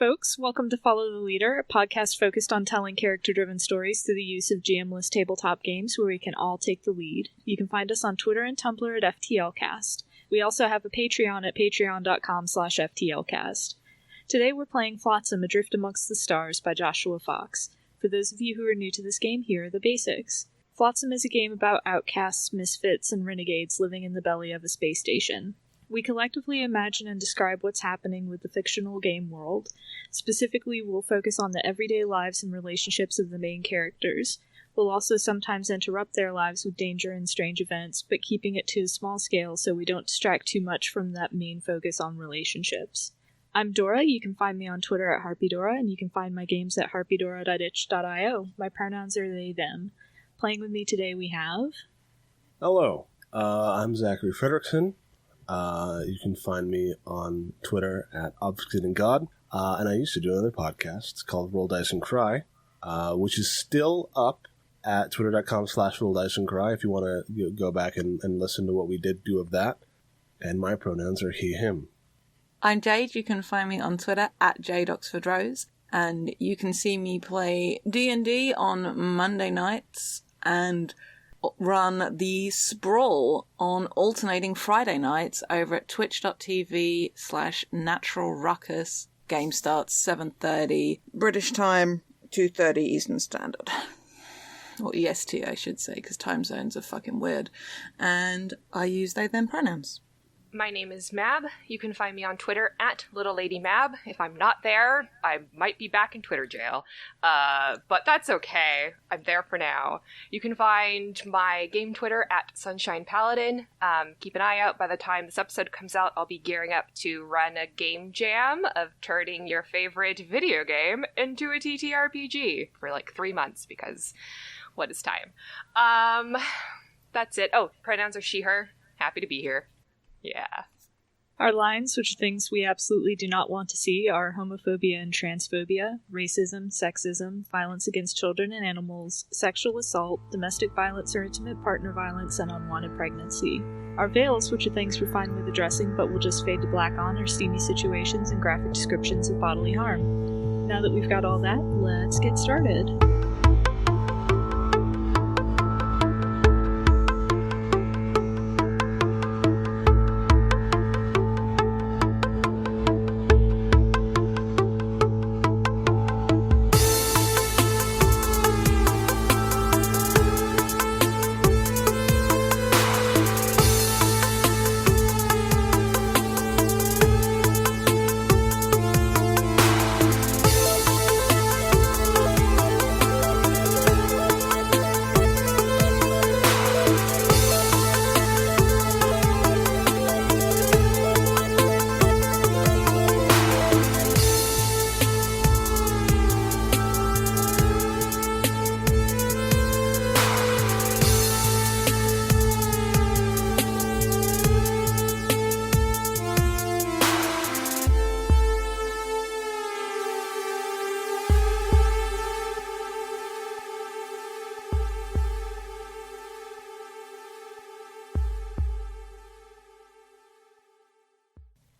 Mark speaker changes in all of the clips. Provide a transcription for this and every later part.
Speaker 1: folks. Welcome to Follow the Leader, a podcast focused on telling character-driven stories through the use of GM-less tabletop games where we can all take the lead. You can find us on Twitter and Tumblr at FTLcast. We also have a Patreon at patreon.com/FTLcast. Today we're playing Flotsam, Adrift Amongst the Stars by Joshua Fox. For those of you who are new to this game, here are the basics. Flotsam is a game about outcasts, misfits, and renegades living in the belly of a space station. We collectively imagine and describe what's happening with the fictional game world. Specifically, we'll focus on the everyday lives and relationships of the main characters. We'll also sometimes interrupt their lives with danger and strange events, but keeping it to a small scale so we don't distract too much from that main focus on relationships. I'm Dora. You can find me on Twitter at HarpyDora, and you can find my games at harpydora.itch.io. My pronouns are they, them. Playing with me today we have...
Speaker 2: Hello, I'm Zachary Frederickson. You can find me on Twitter at obfuscatinggod, and I used to do another podcast called Roll Dice and Cry, which is still up at twitter.com/rolldiceandcry if you want to go back and listen to what we did do of that. And my pronouns are he, him.
Speaker 3: I'm Jade. You can find me on Twitter at JadeOxfordRose, and you can see me play D&D on Monday nights and run the Sprawl on alternating Friday nights over at twitch.tv/naturalruckus. Game starts 7:30 British time, 2:30 Eastern Standard. Or EST, I should say, because time zones are fucking weird. And I use they, them pronouns.
Speaker 4: My name is Mab. You can find me on Twitter at Little Lady Mab. If I'm not there, I might be back in Twitter jail. But that's okay. I'm there for now. You can find my game Twitter at Sunshine Paladin. Keep an eye out. By the time this episode comes out, I'll be gearing up to run a game jam of turning your favorite video game into a TTRPG for like 3 months, because what is time? That's it. Oh, pronouns are she, her. Happy to be here. Yeah.
Speaker 1: Our lines, which are things we absolutely do not want to see, are homophobia and transphobia, racism, sexism, violence against children and animals, sexual assault, domestic violence or intimate partner violence, and unwanted pregnancy. Our veils, which are things we're fine with addressing but will just fade to black on, are steamy situations and graphic descriptions of bodily harm. Now that we've got all that, let's get started.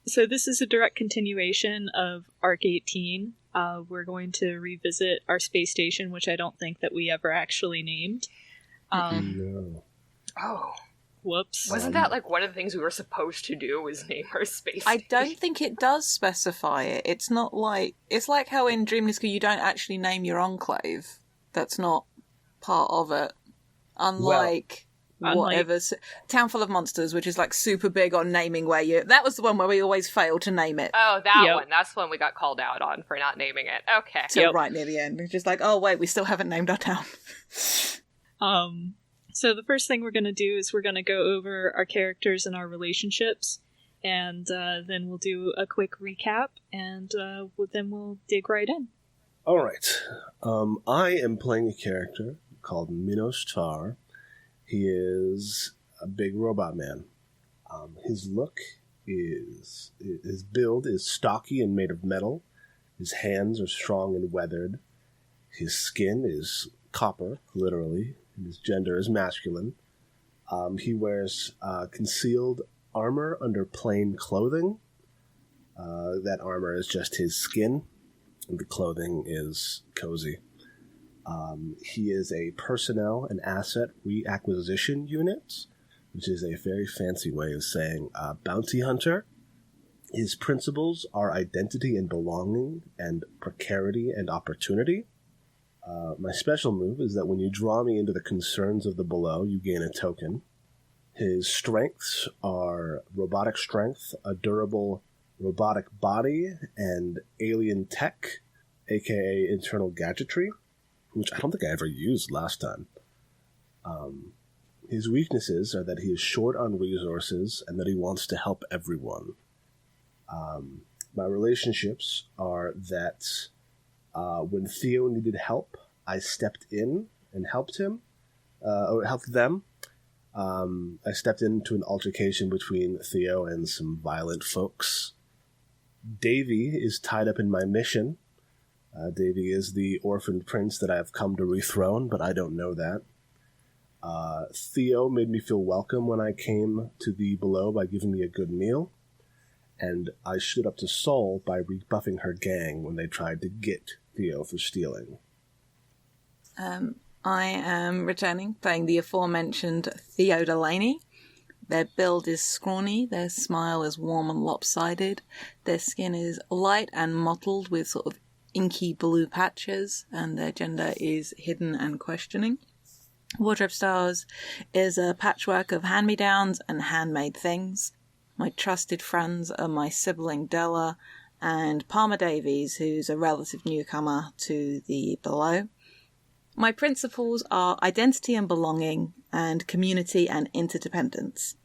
Speaker 1: So this is a direct continuation of Arc 18. We're going to revisit our space station, which I don't think that we ever actually named.
Speaker 2: No.
Speaker 4: Oh.
Speaker 1: Whoops.
Speaker 4: Wasn't that like one of the things we were supposed to do was name our space
Speaker 3: I
Speaker 4: station?
Speaker 3: don't think it does specify it. It's not like... It's like how in Dreamless you don't actually name your enclave. That's not part of it. Unlike... whatever. Town Full of Monsters, which is like super big on naming where you... That was the one where we always failed to name it.
Speaker 4: Oh, that one. That's one we got called out on for not naming it. Okay.
Speaker 3: So right near the end. It's just like, oh wait, we still haven't named our town.
Speaker 1: So the first thing we're going to do is we're going to go over our characters and our relationships, and then we'll do a quick recap, and then we'll dig right in.
Speaker 2: Alright. I am playing a character called Minos Tar. He is a big robot man. His look is... His build is stocky and made of metal. His hands are strong and weathered. His skin is copper, literally. And his gender is masculine. He wears concealed armor under plain clothing. That armor is just his skin. and the clothing is cozy. He is a personnel and asset reacquisition unit, which is a very fancy way of saying bounty hunter. His principles are identity and belonging, and precarity and opportunity. My special move is that when you draw me into the concerns of the below, you gain a token. His strengths are robotic strength, a durable robotic body, and alien tech, aka internal gadgetry, which I don't think I ever used last time. His weaknesses are that he is short on resources and that he wants to help everyone. My relationships are that when Theo needed help, I stepped in and helped him, or helped them. I stepped into an altercation between Theo and some violent folks. Davy is tied up in my mission. Davy is the orphaned prince that I have come to rethrone, but I don't know that. Theo made me feel welcome when I came to the below by giving me a good meal, and I stood up to Sol by rebuffing her gang when they tried to get Theo for stealing.
Speaker 3: I am returning, playing the aforementioned Theo Delaney. Their build is scrawny, their smile is warm and lopsided, their skin is light and mottled with sort of inky blue patches, and their gender is hidden and questioning. Wardrobe Stars is a patchwork of hand-me-downs and handmade things. My trusted friends are my sibling Della and Palmer Davies, who's a relative newcomer to the below. My principles are identity and belonging, and community and interdependence.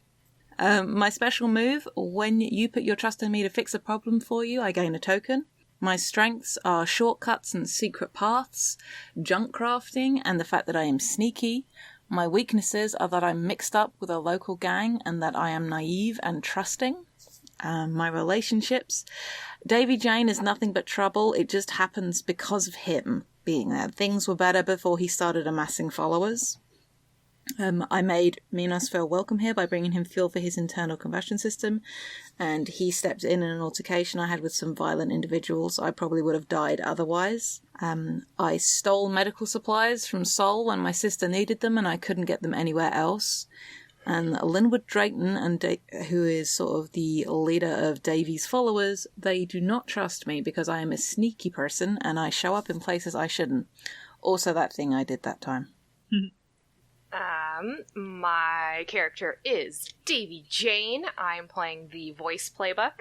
Speaker 3: My special move, when you put your trust in me to fix a problem for you, I gain a token. My strengths are shortcuts and secret paths, junk crafting, and the fact that I am sneaky. My weaknesses are that I'm mixed up with a local gang and that I am naive and trusting. My relationships, Davy Jane is nothing but trouble. It just happens because of him being there. Things were better before he started amassing followers. I made Minos feel welcome here by bringing him fuel for his internal combustion system, and he stepped in an altercation I had with some violent individuals. I probably would have died otherwise. I stole medical supplies from Sol when my sister needed them and I couldn't get them anywhere else. And Linwood Drayton, who is sort of the leader of Davy's followers, they do not trust me because I am a sneaky person and I show up in places I shouldn't. Also that thing I did that time.
Speaker 4: My character is Davy Jane. I'm playing the voice playbook.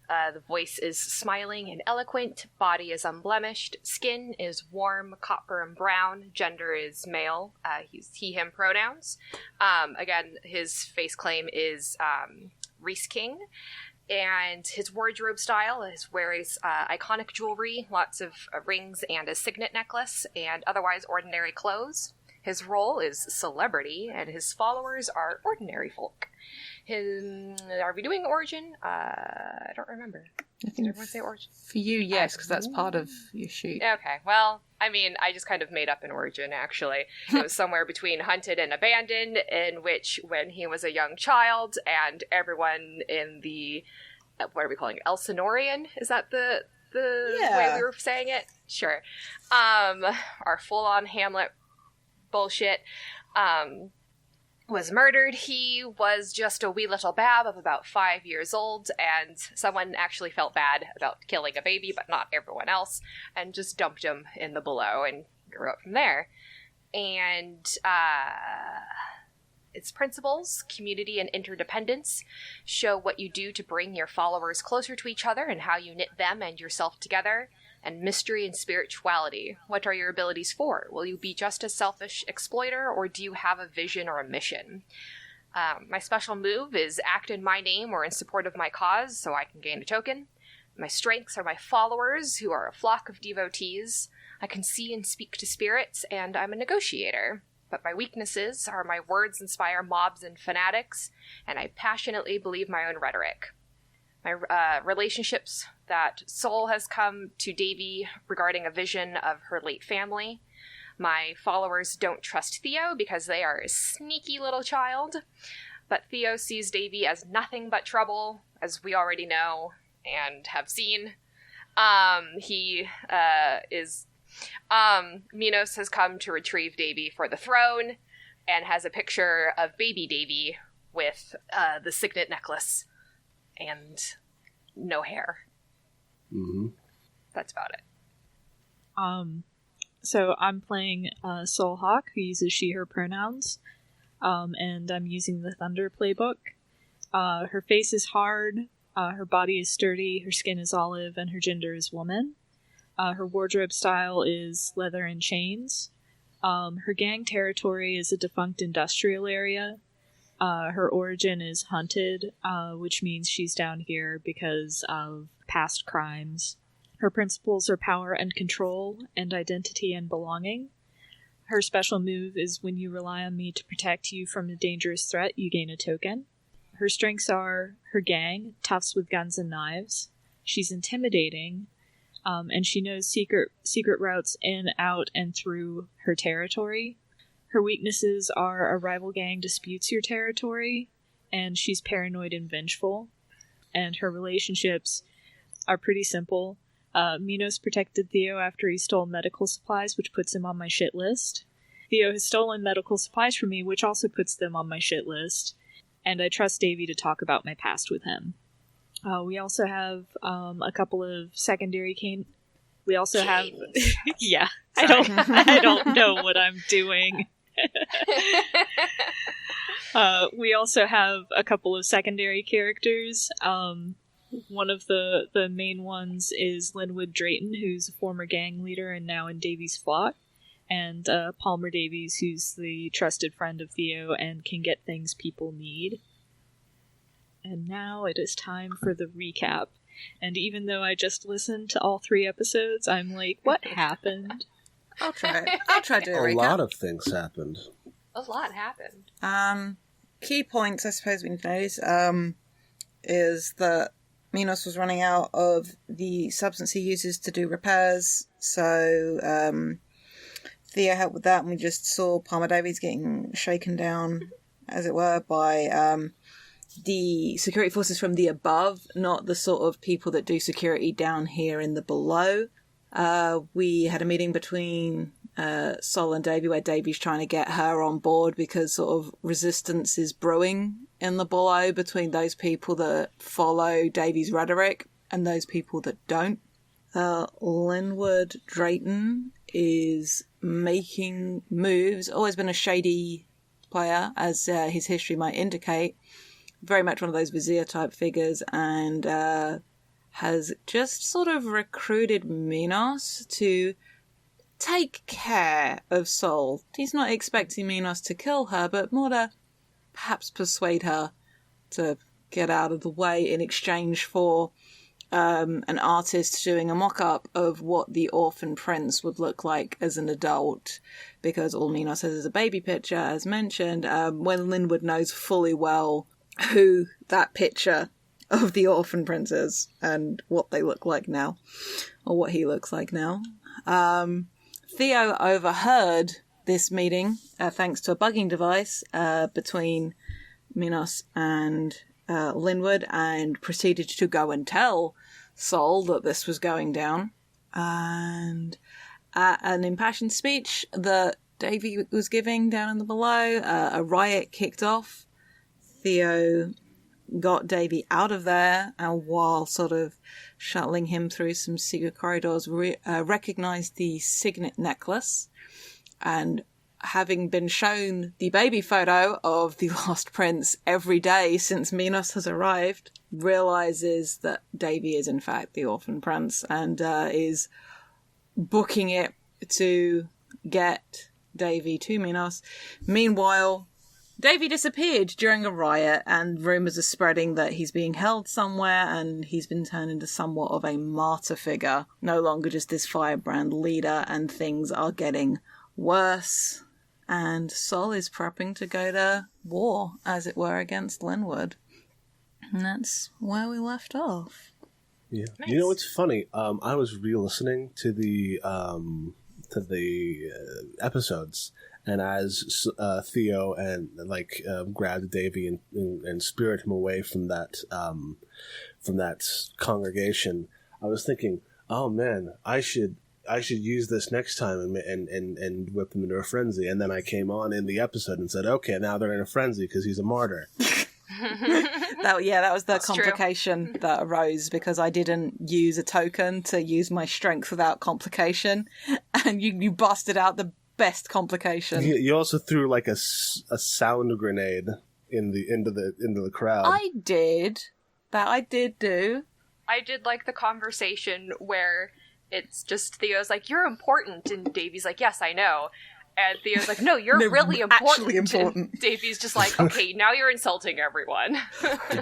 Speaker 4: The voice is smiling and eloquent, body is unblemished, skin is warm, copper and brown, gender is male, he's he/him pronouns. Again, his face claim is Reese King, and his wardrobe style is wears iconic jewelry, lots of rings and a signet necklace, and otherwise ordinary clothes. His role is celebrity, and his followers are ordinary folk. Are we doing origin? I don't remember.
Speaker 3: I think
Speaker 4: Did everyone say origin?
Speaker 3: For you, yes, because that's part of your shoot.
Speaker 4: Okay, well, I mean, I just kind of made up an origin, actually. It was somewhere between hunted and abandoned, in which when he was a young child, and everyone in the, what are we calling it, Elsinorian? Is that the way we were saying it? Sure. Our full-on Hamlet bullshit, was murdered. He was just a wee little bab of about 5 years old, and someone actually felt bad about killing a baby, but not everyone else, and just dumped him in the below and grew up from there. And its principles, community and interdependence, show what you do to bring your followers closer to each other and how you knit them and yourself together. And mystery and spirituality. What are your abilities for? Will you be just a selfish exploiter, or do you have a vision or a mission? My special move is act in my name or in support of my cause, so I can gain a token. My strengths are my followers, who are a flock of devotees. I can see and speak to spirits, and I'm a negotiator. But my weaknesses are my words inspire mobs and fanatics, and I passionately believe my own rhetoric. My relationships, that Sol has come to Davy regarding a vision of her late family. My followers don't trust Theo because they are a sneaky little child, but Theo sees Davy as nothing but trouble, as we already know and have seen. He is... Minos has come to retrieve Davy for the throne and has a picture of baby Davy with the signet necklace and no hair.
Speaker 2: Mm-hmm.
Speaker 4: That's about it.
Speaker 1: So I'm playing Soulhawk, who uses she/her pronouns, and I'm using the Thunder playbook. Her face is hard, her body is sturdy, her skin is olive, and her gender is woman. Her wardrobe style is leather and chains. Her gang territory is a defunct industrial area. Her origin is hunted, which means she's down here because of past crimes. Her principles are power and control, and identity and belonging. Her special move is when you rely on me to protect you from a dangerous threat, you gain a token. Her strengths are her gang, toughs with guns and knives. She's intimidating, and she knows secret routes in, out, and through her territory. Her weaknesses are a rival gang disputes your territory, and she's paranoid and vengeful. And her relationships are pretty simple. Minos protected Theo after he stole medical supplies, which puts him on my shit list. Theo has stolen medical supplies from me, which also puts them on my shit list. And I trust Davy to talk about my past with him. We also have a couple of secondary We also have... yeah, I don't know what I'm doing. We also have a couple of secondary characters. One of the main ones is Linwood Drayton, who's a former gang leader and now in Davy's flock, and Palmer Davies, who's the trusted friend of Theo and can get things people need. And now it is time for the recap. And even though I just listened to all 3 episodes, I'm like, what happened?
Speaker 3: I'll try to do a recap.
Speaker 2: A lot of things happened.
Speaker 4: A lot happened.
Speaker 3: Key points, I suppose we need to notice, is that Minos was running out of the substance he uses to do repairs, so Theo helped with that, and we just saw Palmer Davies getting shaken down, as it were, by the security forces from the above, not the sort of people that do security down here in the below. We had a meeting between Sol and Davy where Davy's trying to get her on board because sort of resistance is brewing in the below between those people that follow Davy's rhetoric and those people that don't. Linwood Drayton is making moves, always been a shady player, as his history might indicate. Very much one of those vizier type figures, and has just sort of recruited Minos to take care of Sol. He's not expecting Minos to kill her, but more to perhaps persuade her to get out of the way in exchange for an artist doing a mock-up of what the orphan prince would look like as an adult, because all Minos has is a baby picture, as mentioned, when Linwood knows fully well who that picture of the orphan prince is and what they look like now, or what he looks like now. Theo overheard this meeting thanks to a bugging device between Minos and Linwood, and proceeded to go and tell Sol that this was going down. And at an impassioned speech that Davy was giving down in the below, a riot kicked off. Theo got Davy out of there, and while sort of shuttling him through some secret corridors, recognized the signet necklace, and having been shown the baby photo of the lost prince every day since Minos has arrived, realizes that Davy is in fact the orphan prince, and is booking it to get Davy to Minos. Meanwhile, Davy disappeared during a riot, and rumours are spreading that he's being held somewhere, and he's been turned into somewhat of a martyr figure, no longer just this firebrand leader, and things are getting worse. And Sol is prepping to go to war, as it were, against Linwood. And that's where we left off.
Speaker 2: Yeah,
Speaker 4: Nice.
Speaker 2: You know what's funny? I was re-listening to the episodes, and as Theo and grabbed Davy and spirited him away from that congregation, I was thinking, oh man, I should use this next time and whip them into a frenzy. And then I came on in the episode and said, okay, now they're in a frenzy because he's a martyr.
Speaker 3: That was the That's complication true. That arose because I didn't use a token to use my strength without complication, and you busted out the best complication.
Speaker 2: You also threw like a sound grenade into the crowd.
Speaker 3: I did. That I did do.
Speaker 4: I did like the conversation where it's just Theo's like, you're important, and Davy's like, yes, I know. And Theo's like, no, you're really important.
Speaker 3: Actually important.
Speaker 4: And Davy's just like, okay, now you're insulting everyone.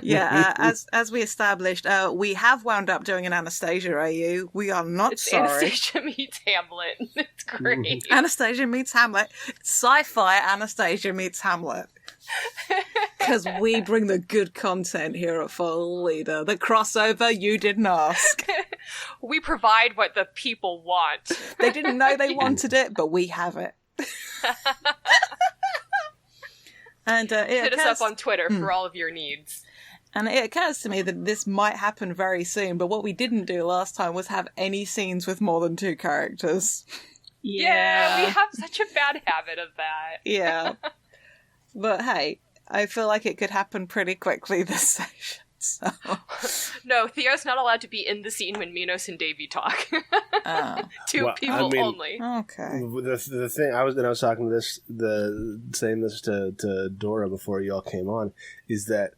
Speaker 3: Yeah, as we established, we have wound up doing an Anastasia AU. We are not
Speaker 4: it's
Speaker 3: sorry.
Speaker 4: Anastasia meets Hamlet. It's great.
Speaker 3: Anastasia meets Hamlet. Sci-fi Anastasia meets Hamlet. Because we bring the good content here at Full Leader. The crossover you didn't ask.
Speaker 4: We provide what the people want.
Speaker 3: They didn't know they wanted it, but we have it. And
Speaker 4: hit us up on Twitter for all of your needs.
Speaker 3: And it occurs to me that this might happen very soon, but what we didn't do last time was have any scenes with more than 2 characters.
Speaker 4: Yeah, we have such a bad habit of that.
Speaker 3: Yeah. But hey, I feel like it could happen pretty quickly this session. So.
Speaker 4: No, Theo's not allowed to be in the scene when Minos and Davy talk. Two people only.
Speaker 3: Okay.
Speaker 2: The thing I was talking saying this to Dora before you all came on is that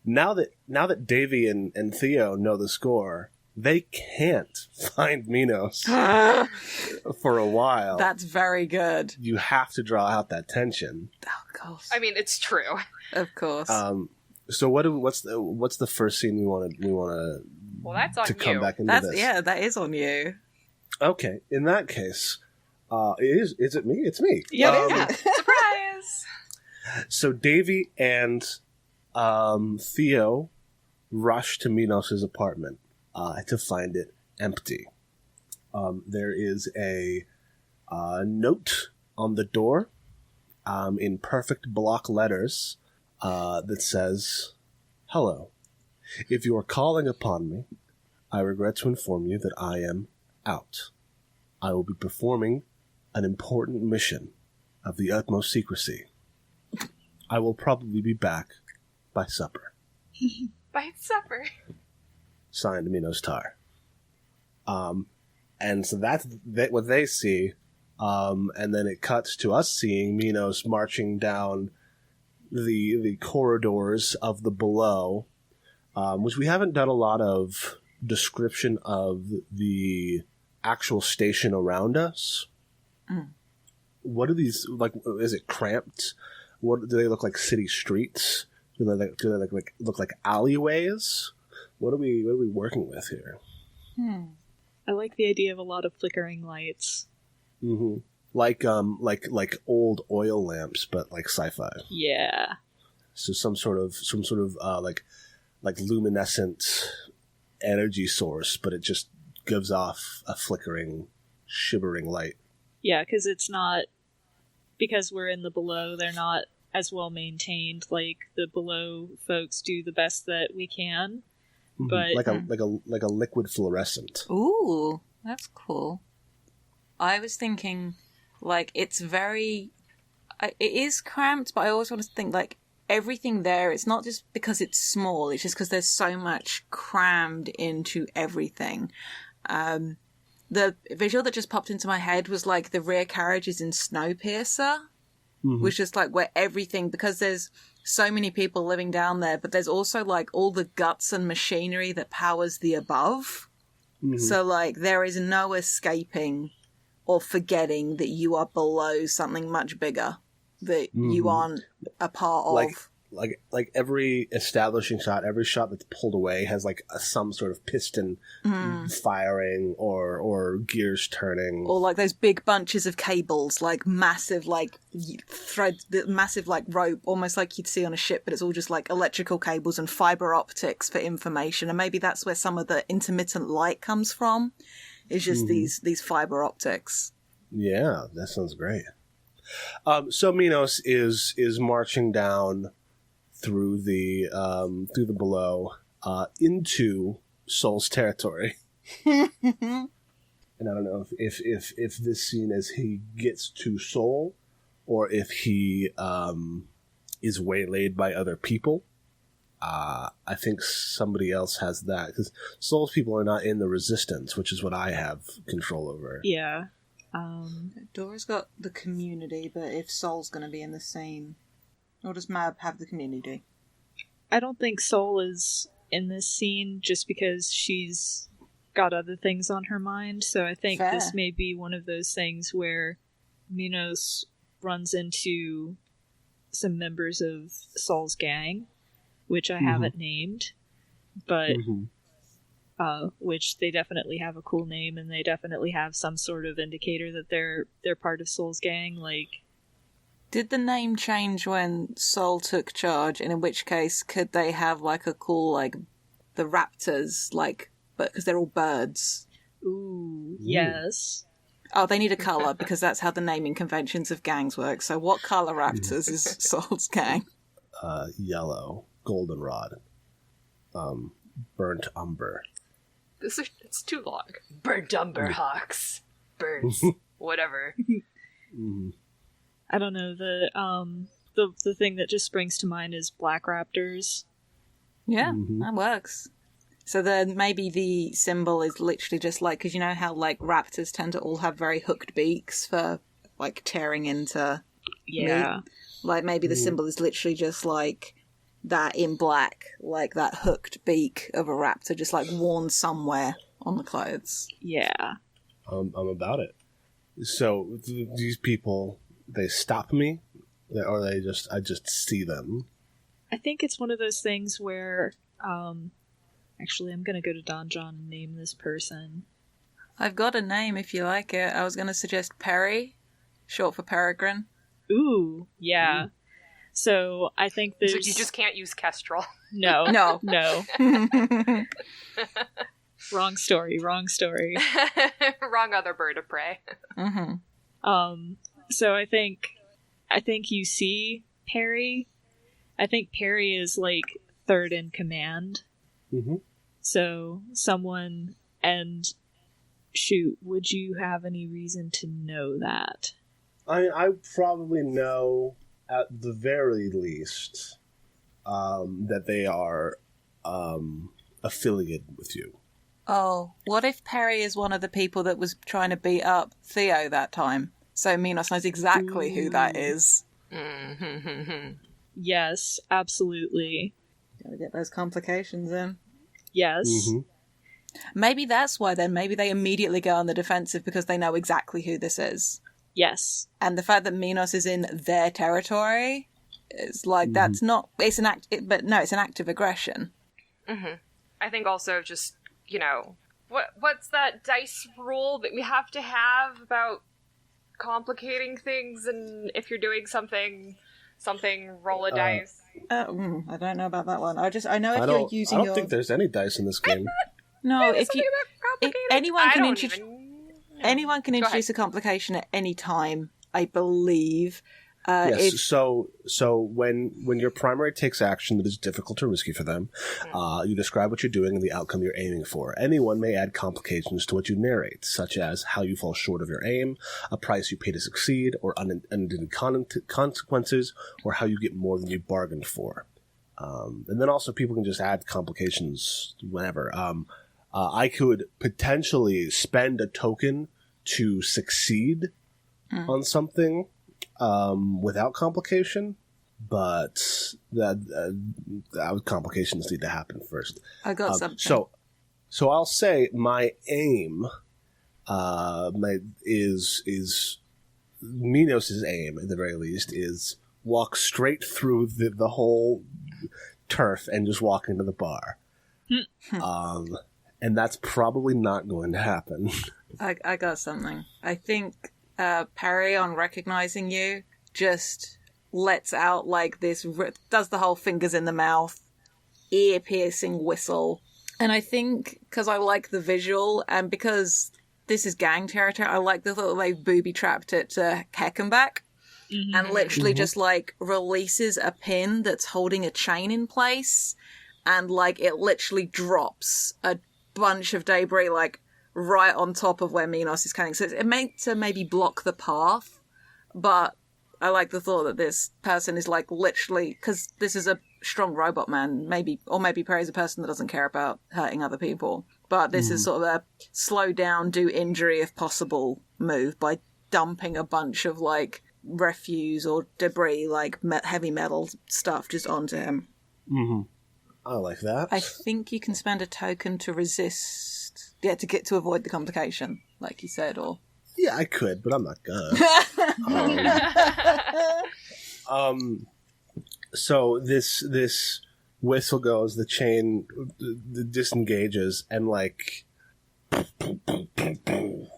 Speaker 2: now that Davy and Theo know the score, they can't find Minos for a while.
Speaker 3: That's very good.
Speaker 2: You have to draw out that tension.
Speaker 3: Oh, of course.
Speaker 4: I mean, it's true.
Speaker 3: Of course.
Speaker 2: So what's the first scene we want to
Speaker 4: well, that's on
Speaker 2: to come
Speaker 4: you.
Speaker 2: back into this?
Speaker 3: Yeah, that is on you.
Speaker 2: Okay, in that case, is it me? It's me.
Speaker 3: Yeah.
Speaker 4: Surprise!
Speaker 2: So Davy and Theo rush to Minos' apartment to find it empty. There is a note on the door in perfect block letters that says, "Hello. If you are calling upon me, I regret to inform you that I am out. I will be performing an important mission of the utmost secrecy. I will probably be back by supper."
Speaker 4: By supper.
Speaker 2: Signed, Minos Tar. And so that's what they see. And then it cuts to us seeing Minos marching down the corridors of the below, which we haven't done a lot of description of the actual station around us. What are these, like, is it cramped? What do they look like? City streets? Do they look like alleyways? What are we working with here?
Speaker 1: I like the idea of a lot of flickering lights.
Speaker 2: Mm-hmm. Like old oil lamps, but like sci-fi.
Speaker 1: Yeah.
Speaker 2: So some sort of like luminescent energy source, but it just gives off a flickering, shivering light.
Speaker 1: Yeah, because we're in the below, they're not as well maintained. Like the below folks do the best that we can, but
Speaker 2: like a liquid fluorescent.
Speaker 3: Ooh, that's cool. I was thinking, like, it is cramped, but I always want to think, like, everything there, it's not just because it's small, it's just because there's so much crammed into everything. The visual that just popped into my head was, like, the rear carriages in Snowpiercer, which is, like, where everything, because there's so many people living down there, but there's also, like, all the guts and machinery that powers the above. So, like, there is no escaping or forgetting that you are below something much bigger that you aren't a part of.
Speaker 2: Like every establishing shot, every shot that's pulled away has like some sort of piston firing or gears turning,
Speaker 3: or like those big bunches of cables, like massive like thread, massive like rope, almost like you'd see on a ship, but it's all just like electrical cables and fiber optics for information. And maybe that's where some of the intermittent light comes from. Is just these fiber optics.
Speaker 2: Yeah, that sounds great. So Minos is marching down through the below into Soul's territory. And I don't know if this scene as he gets to Soul, or if he is waylaid by other people. I think somebody else has that, because Soul's people are not in the Resistance, which is what I have control over.
Speaker 1: Yeah.
Speaker 3: Dora's got the community, but if Soul's going to be in the scene, or does Mab have the community?
Speaker 1: I don't think Soul is in this scene just because she's got other things on her mind, so I think this may be one of those things where Minos runs into some members of Soul's gang, which I haven't named, but which they definitely have a cool name, and they definitely have some sort of indicator that they're part of Soul's gang. Like,
Speaker 3: did the name change when Soul took charge? And in which case, could they have like a cool, like the raptors, like, but because they're all birds?
Speaker 1: Ooh, yes.
Speaker 3: Oh, they need a colour, because that's how the naming conventions of gangs work. So what colour raptors is Soul's gang?
Speaker 2: Yellow, goldenrod, burnt umber.
Speaker 4: It's too long. Burnt umber hawks. Birds. Whatever.
Speaker 1: I don't know, the thing that just springs to mind is black raptors.
Speaker 3: Yeah, that works. So then maybe the symbol is literally just like, because you know how like raptors tend to all have very hooked beaks for like tearing into meat? Like maybe the symbol is literally just like that in black, like that hooked beak of a raptor just like worn somewhere on the clothes.
Speaker 1: Yeah.
Speaker 2: I'm about it. So these people, they stop me, or I just see them?
Speaker 1: I think it's one of those things where, actually, I'm going to go to Don John and name this person.
Speaker 3: I've got a name if you like it. I was going to suggest Perry, short for Peregrine.
Speaker 1: Ooh, yeah. Ooh. So I think there's...
Speaker 4: So you just can't use Kestrel.
Speaker 1: No.
Speaker 3: No.
Speaker 1: Wrong story.
Speaker 4: Wrong other bird of prey.
Speaker 1: So I think you see Perry. I think Perry is like third in command. So someone, and shoot, would you have any reason to know that?
Speaker 2: I probably know at the very least that they are affiliated with you.
Speaker 3: Oh, what if Perry is one of the people that was trying to beat up Theo that time? So Minos knows exactly who that is.
Speaker 1: Yes, absolutely.
Speaker 3: Gotta get those complications in.
Speaker 1: Yes.
Speaker 3: Maybe that's why then. Maybe they immediately go on the defensive because they know exactly who this is.
Speaker 1: Yes.
Speaker 3: And the fact that Minos is in their territory is like, that's not, it's an act, but no, it's an act of aggression.
Speaker 4: I think also just, you know, what's that dice rule that we have to have about complicating things, and if you're doing something, roll a dice?
Speaker 3: I don't know about that one. I know if you're using
Speaker 2: I don't think there's any dice in this game.
Speaker 3: No, if anyone can introduce a complication at any time, I believe.
Speaker 2: Yes. So when your primary takes action that is difficult or risky for them, you describe what you're doing and the outcome you're aiming for. Anyone may add complications to what you narrate, such as how you fall short of your aim, a price you pay to succeed, or unintended consequences, or how you get more than you bargained for. And then also people can just add complications whenever. I could potentially spend a token to succeed on something without complication, but that complications need to happen first.
Speaker 3: I got something.
Speaker 2: So I'll say my aim is Minos' aim, at the very least, is walk straight through the whole turf and just walk into the bar. And that's probably not going to happen.
Speaker 3: I got something. I think Perry, on recognizing you, just lets out like this, does the whole fingers in the mouth, ear-piercing whistle. And I think, because I like the visual, and because this is gang territory, I like the thought they've booby-trapped it to Heckenback, and literally just like releases a pin that's holding a chain in place, and like it literally drops a bunch of debris, like, right on top of where Minos is coming. So it meant to maybe block the path, but I like the thought that this person is, like, literally, because this is a strong robot man, maybe Perry's a person that doesn't care about hurting other people, but this is sort of a slow down, do injury if possible move by dumping a bunch of, like, refuse or debris, like heavy metal stuff, just onto him.
Speaker 2: I like that.
Speaker 3: I think you can spend a token to resist, to avoid the complication, like you said, or...
Speaker 2: Yeah, I could, but I'm not gonna. So this whistle goes, the chain disengages, and like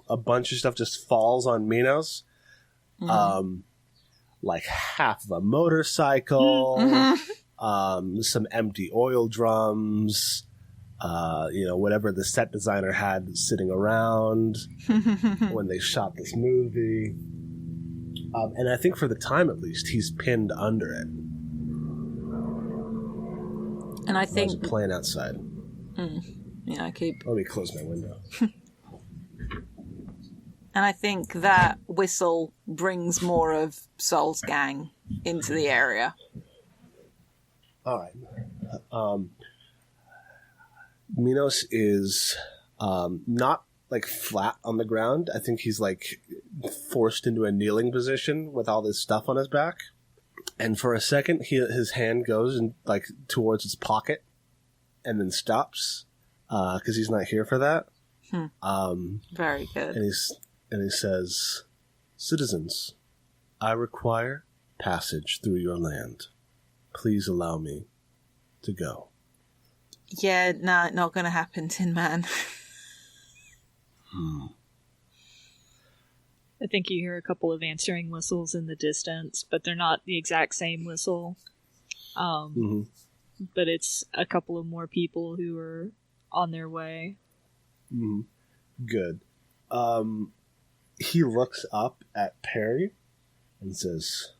Speaker 2: a bunch of stuff just falls on Minos. Like half of a motorcycle, some empty oil drums, whatever the set designer had sitting around when they shot this movie. And I think for the time at least, he's pinned under it.
Speaker 3: And I think...
Speaker 2: There's a plane outside.
Speaker 3: Yeah,
Speaker 2: Let me close my window.
Speaker 3: And I think that whistle brings more of Sol's gang into the area.
Speaker 2: All right. Minos is not like flat on the ground. I think he's like forced into a kneeling position with all this stuff on his back. And for a second, his hand goes and like towards his pocket, and then stops because he's not here for that.
Speaker 3: Very good.
Speaker 2: And he says, "Citizens, I require passage through your land. Please allow me to go."
Speaker 3: Yeah, no, not going to happen, Tin Man.
Speaker 1: I think you hear a couple of answering whistles in the distance, but they're not the exact same whistle. But it's a couple of more people who are on their way.
Speaker 2: Good. He looks up at Perry and says,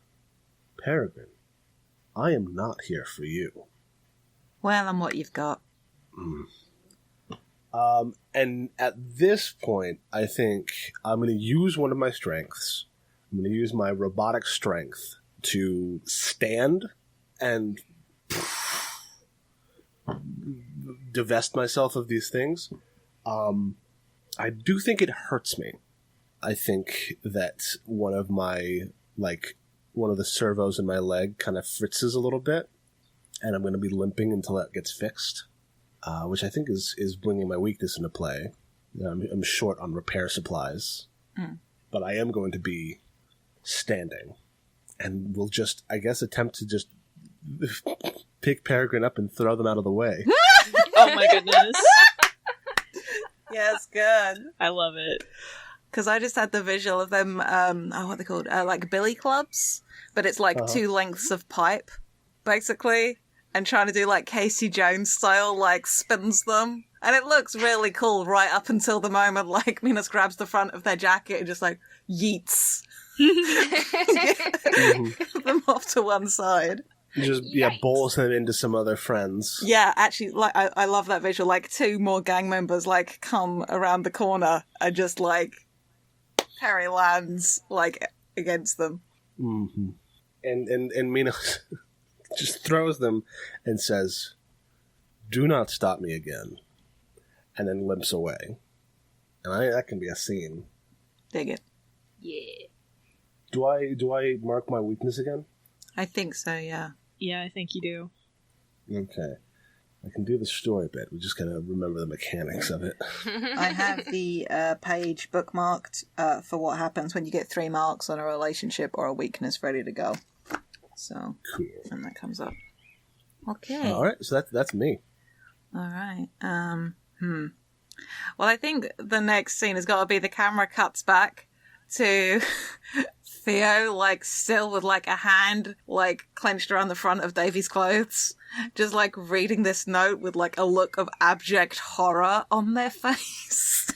Speaker 2: "Peregrine, I am not here for you."
Speaker 3: Well, I'm what you've got.
Speaker 2: And at this point, I think I'm going to use one of my strengths. I'm going to use my robotic strength to stand and divest myself of these things. I do think it hurts me. I think that one of the servos in my leg kind of fritzes a little bit, and I'm going to be limping until that gets fixed, which I think is bringing my weakness into play. I'm short on repair supplies, but I am going to be standing, and we'll just, I guess, attempt to just pick Peregrine up and throw them out of the way.
Speaker 1: Oh my goodness.
Speaker 3: Yes, good.
Speaker 1: I love it.
Speaker 3: Because I just had the visual of them, what are they called? Like billy clubs, but it's like two lengths of pipe, basically, and trying to do like Casey Jones style, like spins them. And it looks really cool right up until the moment like Minos grabs the front of their jacket and just like yeets them off to one side.
Speaker 2: Just, bowls them into some other friends.
Speaker 3: Yeah, actually, like I love that visual. Like two more gang members like come around the corner and just like Perry lands like against them.
Speaker 2: And Minos just throws them and says, "Do not stop me again," and then limps away. And that can be a scene.
Speaker 3: Dig it.
Speaker 4: Yeah.
Speaker 2: Do I mark my weakness again?
Speaker 3: I think so, yeah.
Speaker 1: Yeah, I think you do.
Speaker 2: Okay. I can do the story bit. We just gotta remember the mechanics of it.
Speaker 3: I have the page bookmarked for what happens when you get 3 marks on a relationship or a weakness ready to go. So,
Speaker 2: cool.
Speaker 3: And that comes up. Okay.
Speaker 2: All right, so that's me.
Speaker 3: All right. Well, I think the next scene has got to be the camera cuts back to Theo, like, still with, like, a hand, like, clenched around the front of Davy's clothes, just, like, reading this note with, like, a look of abject horror on their face.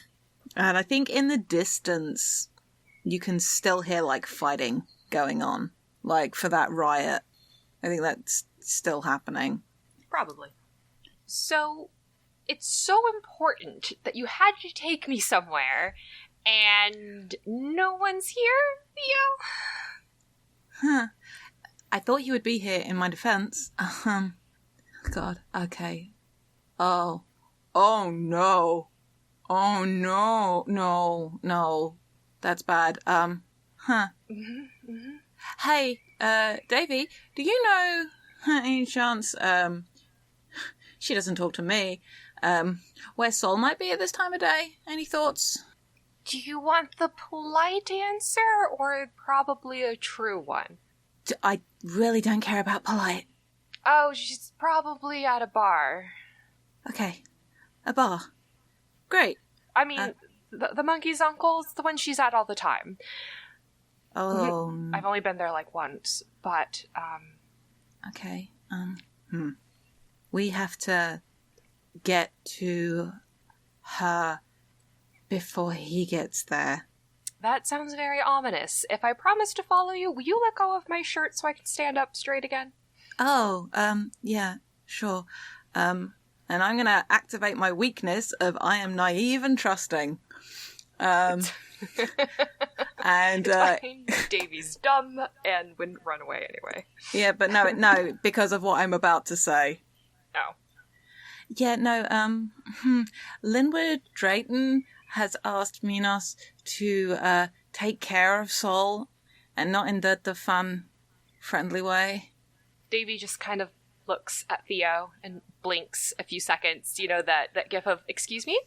Speaker 3: And I think in the distance, you can still hear, like, fighting going on, like, for that riot. I think that's still happening.
Speaker 4: Probably. So, it's so important that you had to take me somewhere, and no one's here, Theo?
Speaker 3: Huh. I thought you would be here in my defense. God, okay. Oh no. Oh no, no. That's bad. Hey, Davy, do you know, any chance, she doesn't talk to me, where Sol might be at this time of day? Any thoughts?
Speaker 4: Do you want the polite answer, or probably a true one?
Speaker 3: I really don't care about polite.
Speaker 4: Oh, she's probably at a bar.
Speaker 3: Okay. A bar. Great.
Speaker 4: I mean, the monkey's uncle's the one she's at all the time.
Speaker 3: Oh.
Speaker 4: I've only been there like once, but,
Speaker 3: Okay. We have to get to her before he gets there.
Speaker 4: That sounds very ominous. If I promise to follow you, will you let go of my shirt so I can stand up straight again?
Speaker 3: Oh, yeah, sure. And I'm gonna activate my weakness of I am naive and trusting. And
Speaker 4: Davy's dumb and wouldn't run away anyway.
Speaker 3: Yeah, but no, because of what I'm about to say.
Speaker 4: Oh.
Speaker 3: Yeah, no, Linwood Drayton has asked Minos to take care of Sol, and not in the fun, friendly way.
Speaker 4: Davy just kind of looks at Theo and blinks a few seconds, you know, that gif of, excuse me?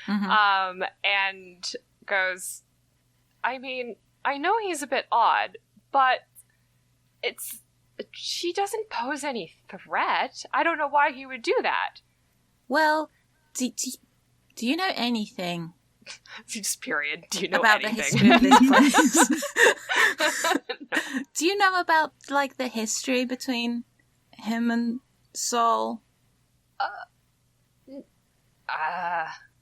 Speaker 3: Mm-hmm.
Speaker 4: And goes, I mean, I know he's a bit odd, but she doesn't pose any threat. I don't know why he would do that.
Speaker 3: Well, do you know anything?
Speaker 4: Just period. Do you know
Speaker 3: about
Speaker 4: anything?
Speaker 3: The history of this place? Do you know about, like, the history between him and Sol?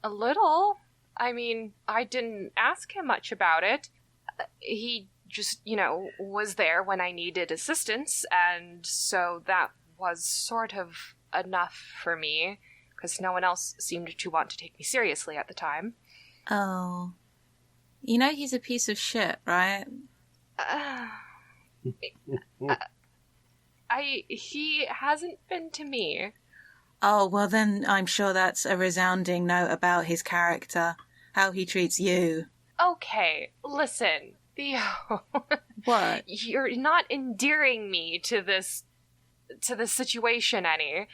Speaker 4: A little. I mean, I didn't ask him much about it. He just, was there when I needed assistance, and so that was sort of enough for me, because no one else seemed to want to take me seriously at the time.
Speaker 3: Oh. You know he's a piece of shit, right?
Speaker 4: He hasn't been to me.
Speaker 3: Oh, well then I'm sure that's a resounding note about his character, how he treats you.
Speaker 4: Okay, listen, Theo.
Speaker 3: What?
Speaker 4: You're not endearing me to this situation any.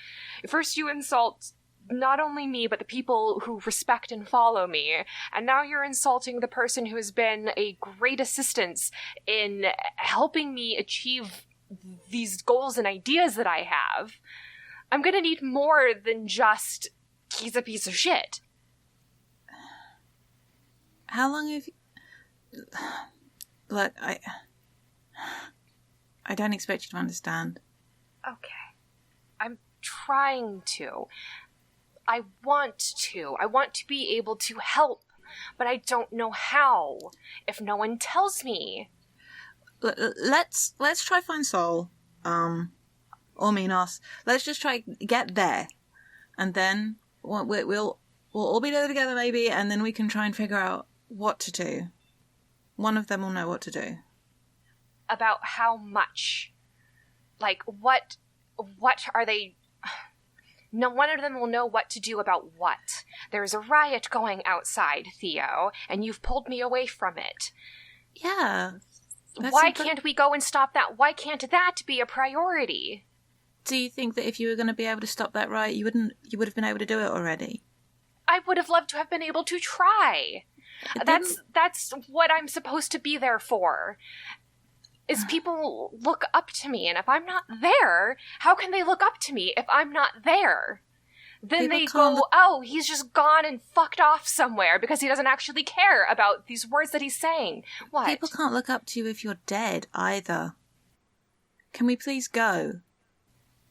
Speaker 4: First you insult not only me, but the people who respect and follow me, and now you're insulting the person who has been a great assistance in helping me achieve these goals and ideas that I have. I'm gonna need more than just, he's a piece of shit.
Speaker 3: How long have you... Look, I don't expect you to understand.
Speaker 4: Okay. I'm trying to. I want to be able to help, but I don't know how if no one tells me.
Speaker 3: Let's try find Sol, or Minos. Let's just try get there, and then we'll all be there together maybe, and then we can try and figure out what to do. One of them will know what to do.
Speaker 4: About how much? Like, what are they... No one of them will know what to do about what. There's a riot going outside, Theo, and you've pulled me away from it.
Speaker 3: Yeah.
Speaker 4: Why can't we go and stop that? Why can't that be a priority?
Speaker 3: Do you think that if you were going to be able to stop that riot, you would have been able to do it already?
Speaker 4: I would have loved to have been able to try. That's what I'm supposed to be there for. Is people look up to me, and if I'm not there, how can they look up to me if I'm not there? Then they go, oh, he's just gone and fucked off somewhere because he doesn't actually care about these words that he's saying. What?
Speaker 3: People can't look up to you if you're dead, either. Can we please go?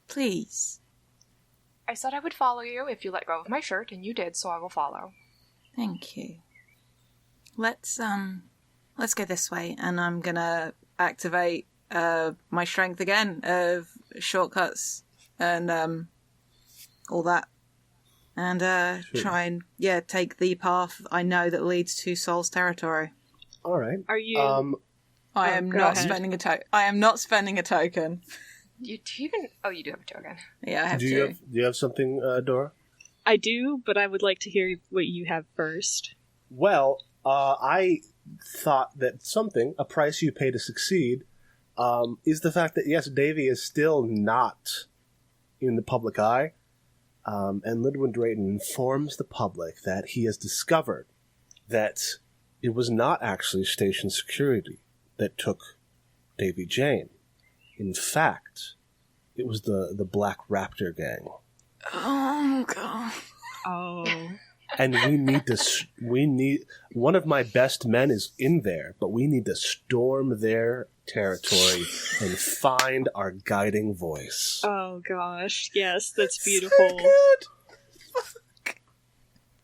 Speaker 3: Please.
Speaker 4: I said I would follow you if you let go of my shirt, and you did, so I will follow.
Speaker 3: Thank you. Let's go this way, and I'm gonna activate my strength again of shortcuts and all that. and try and take the path I know that leads to Soul's territory.
Speaker 2: All right.
Speaker 1: Are you?
Speaker 3: I am not spending a token. I am not spending a token.
Speaker 4: You do even? Oh, you do have a token.
Speaker 3: Yeah, I have
Speaker 2: Do you have something, Dora?
Speaker 1: I do, but I would like to hear what you have first.
Speaker 2: Well, I thought that a price you pay to succeed, is the fact that, yes, Davy is still not in the public eye, and Lidwin Drayton informs the public that he has discovered that it was not actually station security that took Davy Jane. In fact, it was the Black Raptor gang.
Speaker 3: Oh, God.
Speaker 1: Oh.
Speaker 2: And we need one of my best men is in there, but we need to storm their territory and find our guiding voice.
Speaker 1: Oh gosh, yes, that's beautiful.
Speaker 3: So good.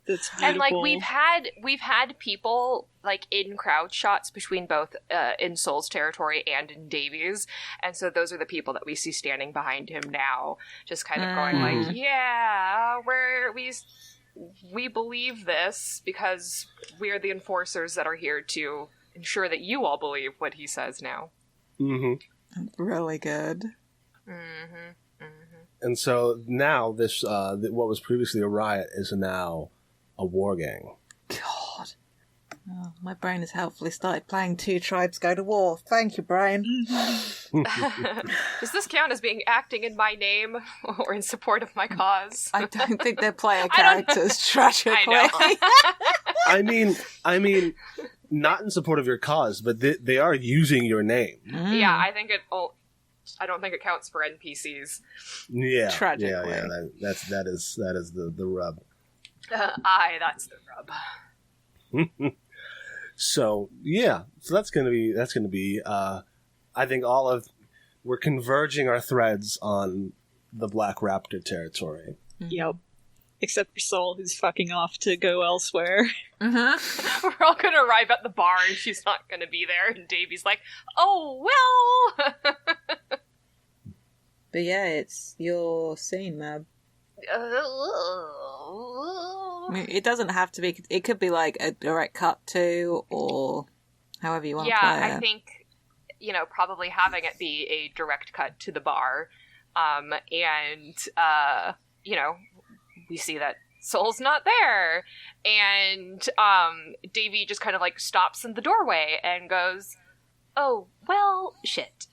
Speaker 1: That's beautiful.
Speaker 4: And like we've had people like in crowd shots between both in Soul's territory and in Davy's, and so those are the people that we see standing behind him now, just kind of going like, yeah, we believe this because we're the enforcers that are here to ensure that you all believe what he says now.
Speaker 2: Mm-hmm.
Speaker 3: Really good.
Speaker 4: Mm-hmm. Mm-hmm.
Speaker 2: And so now this, what was previously a riot is now a war gang.
Speaker 3: God. Oh, my brain has helpfully started playing Two Tribes Go to War. Thank you, brain.
Speaker 4: Does this count as being acting in my name or in support of my cause?
Speaker 3: I don't think they're player characters, tragically.
Speaker 4: I know.
Speaker 2: I mean, not in support of your cause, but they are using your name.
Speaker 4: Yeah, I don't think it counts for NPCs.
Speaker 2: Yeah,
Speaker 3: tragically.
Speaker 2: Yeah. That is the rub.
Speaker 4: That's the rub.
Speaker 2: So that's gonna be. I think we're converging our threads on the Black Raptor territory.
Speaker 1: Yep. Except for Soul, who's fucking off to go elsewhere.
Speaker 3: Mm-hmm.
Speaker 4: We're all gonna arrive at the bar and she's not gonna be there, and Davy's like, oh, well!
Speaker 3: But yeah, it's your scene, Mab. I mean, it doesn't have to be. It could be like a direct cut to, or however you want to play it.
Speaker 4: Yeah, I think, probably having it be a direct cut to the bar, and we see that Soul's not there, and Davy just kind of like stops in the doorway and goes, "Oh, well, shit."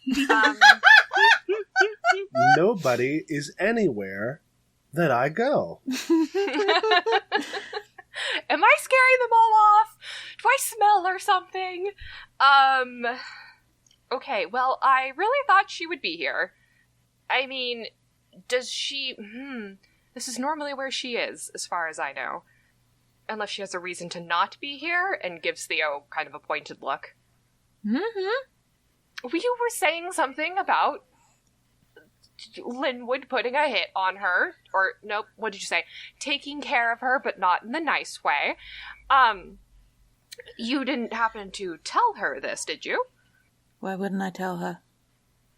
Speaker 2: Nobody is anywhere that I go.
Speaker 4: Am I scaring them all off? Do I smell or something? Okay, well, I really thought she would be here. I mean, does she... This is normally where she is, as far as I know. Unless she has a reason to not be here, and gives Theo kind of a pointed look.
Speaker 3: Mm-hmm.
Speaker 4: You were saying something about Linwood putting a hit on her, or nope, what did you say? Taking care of her, but not in the nice way. You didn't happen to tell her this, did you?
Speaker 3: Why wouldn't I tell her?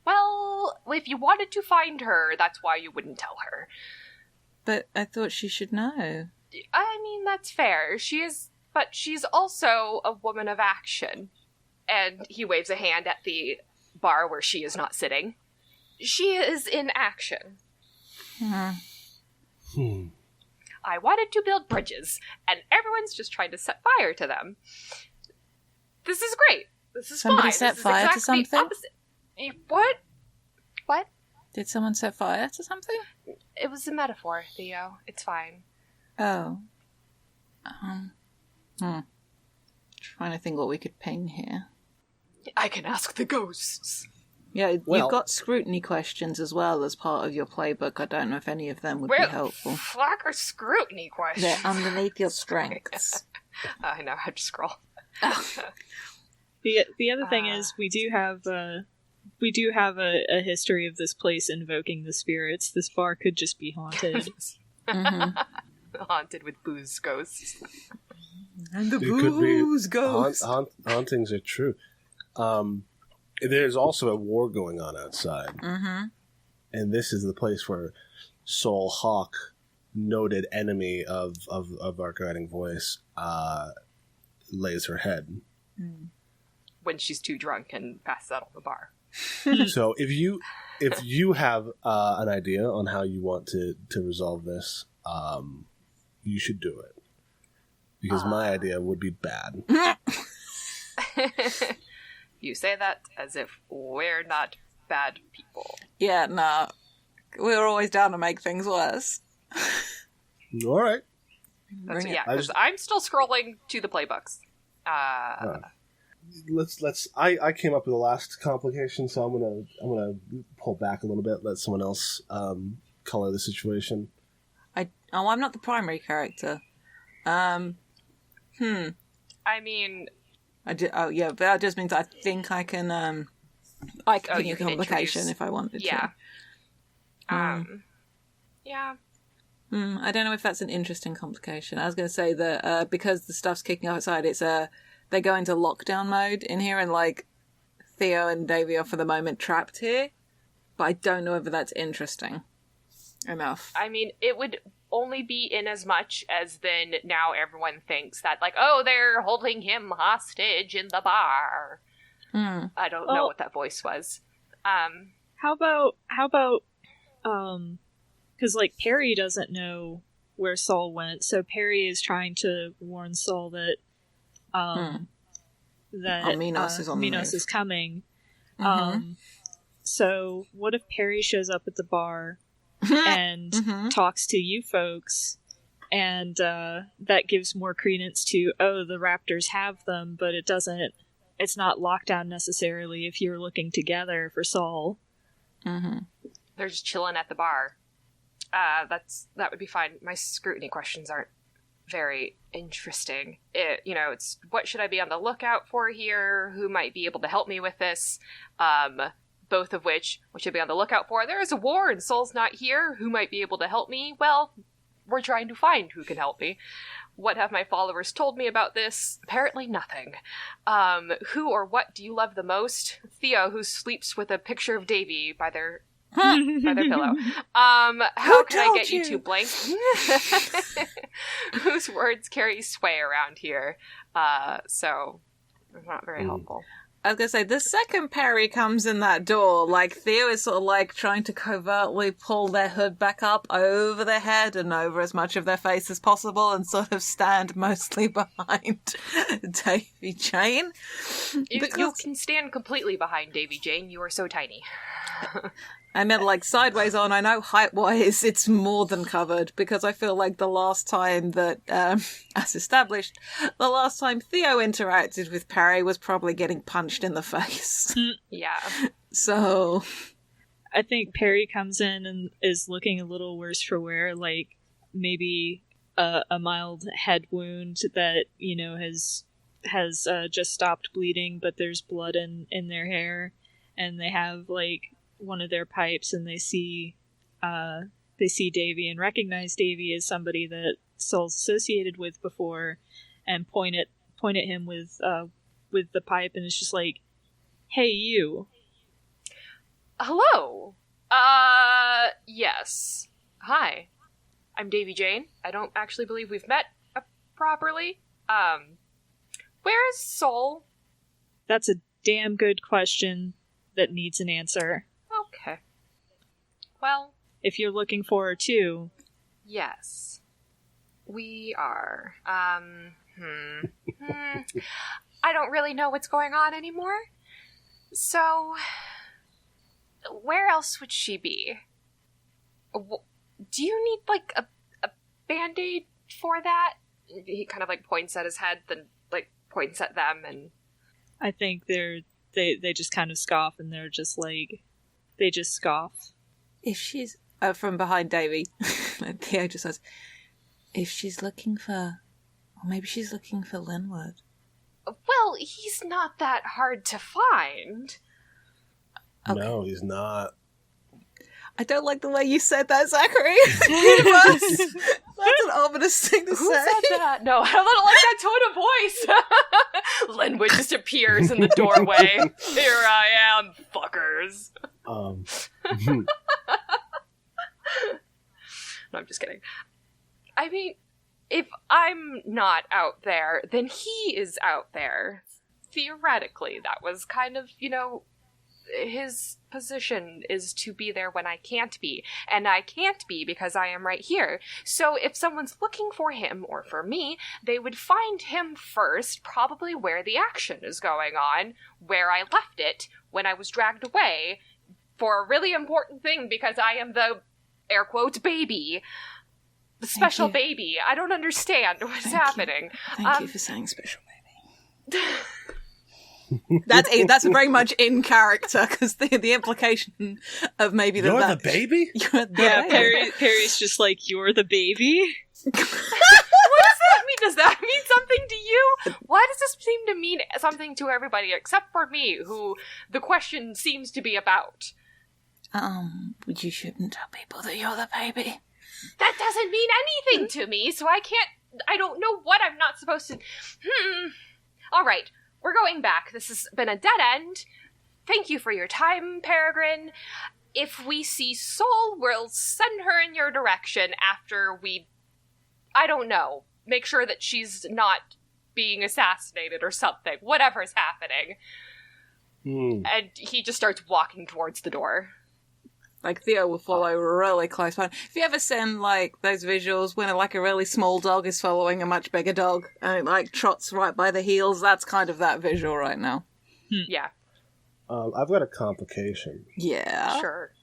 Speaker 4: Well, if you wanted to find her, that's why you wouldn't tell her.
Speaker 3: But I thought she should know.
Speaker 4: I mean, that's fair. She's also a woman of action. And he waves a hand at the bar where she is not sitting. She is in action. I wanted to build bridges, and everyone's just trying to set fire to them. This is great. This is
Speaker 3: Somebody
Speaker 4: fine.
Speaker 3: set
Speaker 4: This is
Speaker 3: fire to
Speaker 4: exactly
Speaker 3: something?
Speaker 4: opposite. What? What?
Speaker 3: Did someone set fire to something?
Speaker 4: It was a metaphor, Theo. It's fine.
Speaker 3: Oh. Trying to think what we could ping here.
Speaker 4: I can ask the ghosts.
Speaker 3: Yeah,
Speaker 2: Well-
Speaker 3: you've got scrutiny questions as well as part of your playbook. I don't know if any of them would be helpful.
Speaker 4: Fuck are scrutiny questions.
Speaker 3: They're underneath your strengths.
Speaker 4: I know how to scroll.
Speaker 1: The other thing is we do have a history of this place invoking the spirits. This bar could just be haunted.
Speaker 4: Haunted with booze ghosts.
Speaker 3: And the
Speaker 2: It could be
Speaker 3: booze ghost.
Speaker 2: hauntings are true. There's also a war going on outside.
Speaker 3: Mm-hmm.
Speaker 2: And this is the place where Soul Hawk noted enemy of our guiding voice lays her head.
Speaker 4: When she's too drunk and passes out on the bar.
Speaker 2: So if you have an idea on how you want to resolve this, you should do it. Because my idea would be bad.
Speaker 4: You say that as if we're not bad people.
Speaker 3: Yeah, no. We're always down to make things worse.
Speaker 2: All right.
Speaker 4: Because I'm still scrolling to the playbooks.
Speaker 2: I came up with the last complication, so I'm gonna pull back a little bit, let someone else color the situation.
Speaker 3: I'm not the primary character.
Speaker 4: I mean,
Speaker 3: but that just means I think I can I can think of a complication if I wanted to.
Speaker 4: Yeah.
Speaker 3: I don't know if that's an interesting complication. I was going to say that because the stuff's kicking outside, it's they go into lockdown mode in here, and like Theo and Davy are for the moment trapped here. But I don't know whether that's interesting enough.
Speaker 4: I mean, it would only be in as much as then now everyone thinks that, like, oh, they're holding him hostage in the bar. I don't know what that voice was.
Speaker 1: How about because like Perry doesn't know where Saul went, so Perry is trying to warn Saul that Minos is coming. So what if Perry shows up at the bar and talks to you folks, and that gives more credence to, the Raptors have them, but it's not lockdown necessarily if you're looking together for Saul.
Speaker 4: They're just chilling at the bar. That would be fine. My scrutiny questions aren't very interesting. It's what should I be on the lookout for here? Who might be able to help me with this? Both of which, what should I be on the lookout for? There is a war and Saul's not here. Who might be able to help me? Well, we're trying to find who can help me. What have my followers told me about this? Apparently nothing. Who or what do you love the most? Theo, who sleeps with a picture of Davy by their pillow. How can I get you to blank? Whose words carry sway around here? So it's not very helpful.
Speaker 3: I was going to say, the second Perry comes in that door, like, Theo is sort of like trying to covertly pull their hood back up over their head and over as much of their face as possible and sort of stand mostly behind Davy Jane.
Speaker 4: You can stand completely behind Davy Jane. You are so tiny.
Speaker 3: I meant like sideways on. I know height-wise it's more than covered, because I feel like the last time that, as established, the last time Theo interacted with Perry was probably getting punched in the face.
Speaker 4: Yeah.
Speaker 3: So
Speaker 1: I think Perry comes in and is looking a little worse for wear, like maybe a mild head wound that, has just stopped bleeding, but there's blood in their hair, and they have like one of their pipes, and they see Davy and recognize Davy as somebody that Saul's associated with before, and point at him with the pipe, and it's just like, "Hey, you."
Speaker 4: Hello. Yes. Hi. I'm Davy Jane. I don't actually believe we've met properly. Where is Saul?
Speaker 1: That's a damn good question that needs an answer.
Speaker 4: Okay. Well,
Speaker 1: if you're looking for her too.
Speaker 4: Yes. We are. I don't really know what's going on anymore. So, where else would she be? Do you need, like, a Band-Aid for that? He kind of, like, points at his head, then, like, points at them, and...
Speaker 1: I think they just kind of scoff, and they're just, like... They just scoff.
Speaker 3: If she's... from behind Davy, Theo just says, if she's looking for... Or maybe she's looking for Linwood.
Speaker 4: Well, he's not that hard to find.
Speaker 3: Okay.
Speaker 2: No, he's not.
Speaker 3: I don't like the way you said that, Zachary. Universe. That's an ominous thing to say.
Speaker 4: Who said that? No, I don't like that tone of voice. Linwood just appears in the doorway. Here I am, fuckers. No, I'm just kidding. I mean, if I'm not out there, then he is out there. Theoretically, that was kind of, his position is to be there when I can't be. And I can't be because I am right here. So if someone's looking for him or for me, they would find him first, probably where the action is going on, where I left it when I was dragged away for a really important thing because I am the, air quotes, baby. The special baby. I don't understand what's happening.
Speaker 3: Thank you for saying special baby. That's very much in character because the implication of maybe
Speaker 2: you're the baby.
Speaker 3: You're the baby.
Speaker 1: Perry's just like, you're the baby.
Speaker 4: What does that mean? Does that mean something to you? Why does this seem to mean something to everybody except for me, who the question seems to be about?
Speaker 3: You shouldn't tell people that you're the baby.
Speaker 4: That doesn't mean anything to me, so I don't know what I'm not supposed to. All right. We're going back. This has been a dead end. Thank you for your time, Peregrine. If we see Sol, we'll send her in your direction after we, I don't know, make sure that she's not being assassinated or something. Whatever's happening. And he just starts walking towards the door.
Speaker 3: Like, Theo will follow really close behind. If you ever send, like, those visuals when, like, a really small dog is following a much bigger dog, and it, like, trots right by the heels, that's kind of that visual right now.
Speaker 4: Yeah.
Speaker 2: I've got a complication.
Speaker 3: Yeah?
Speaker 4: Sure.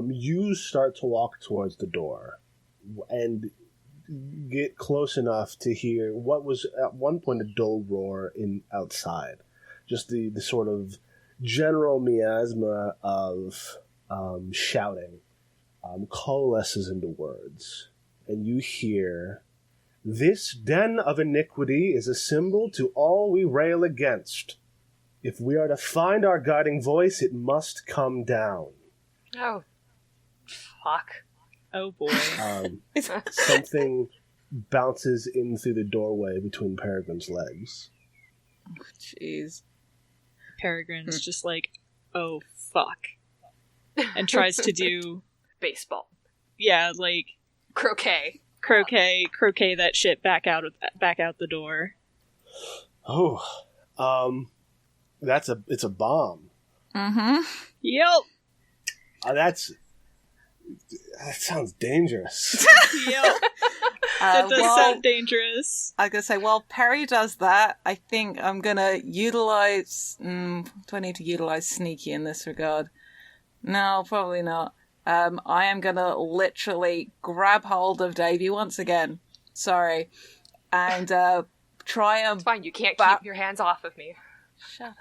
Speaker 2: You start to walk towards the door, and get close enough to hear what was, at one point, a dull roar outside. Just the sort of general miasma of... shouting coalesces into words, and you hear, "This den of iniquity is a symbol to all we rail against. If we are to find our guiding voice, it must come down."
Speaker 4: Oh, fuck.
Speaker 1: Oh boy.
Speaker 2: Something bounces in through the doorway between Peregrine's legs.
Speaker 3: Jeez.
Speaker 1: Peregrine's just like, oh fuck. And tries to do
Speaker 4: baseball.
Speaker 1: Yeah, like
Speaker 4: croquet
Speaker 1: that shit back out the door.
Speaker 2: Oh, it's a bomb.
Speaker 3: Mm-hmm.
Speaker 1: Yep.
Speaker 2: That sounds dangerous.
Speaker 1: Yep. That does sound dangerous.
Speaker 3: I was gonna say, while Perry does that, I think I'm gonna utilize. Do I need to utilize sneaky in this regard? No, probably not. I am gonna literally grab hold of Davey once again. Sorry. And try and...
Speaker 4: It's fine, you can't keep your hands off of me.
Speaker 3: Shut up.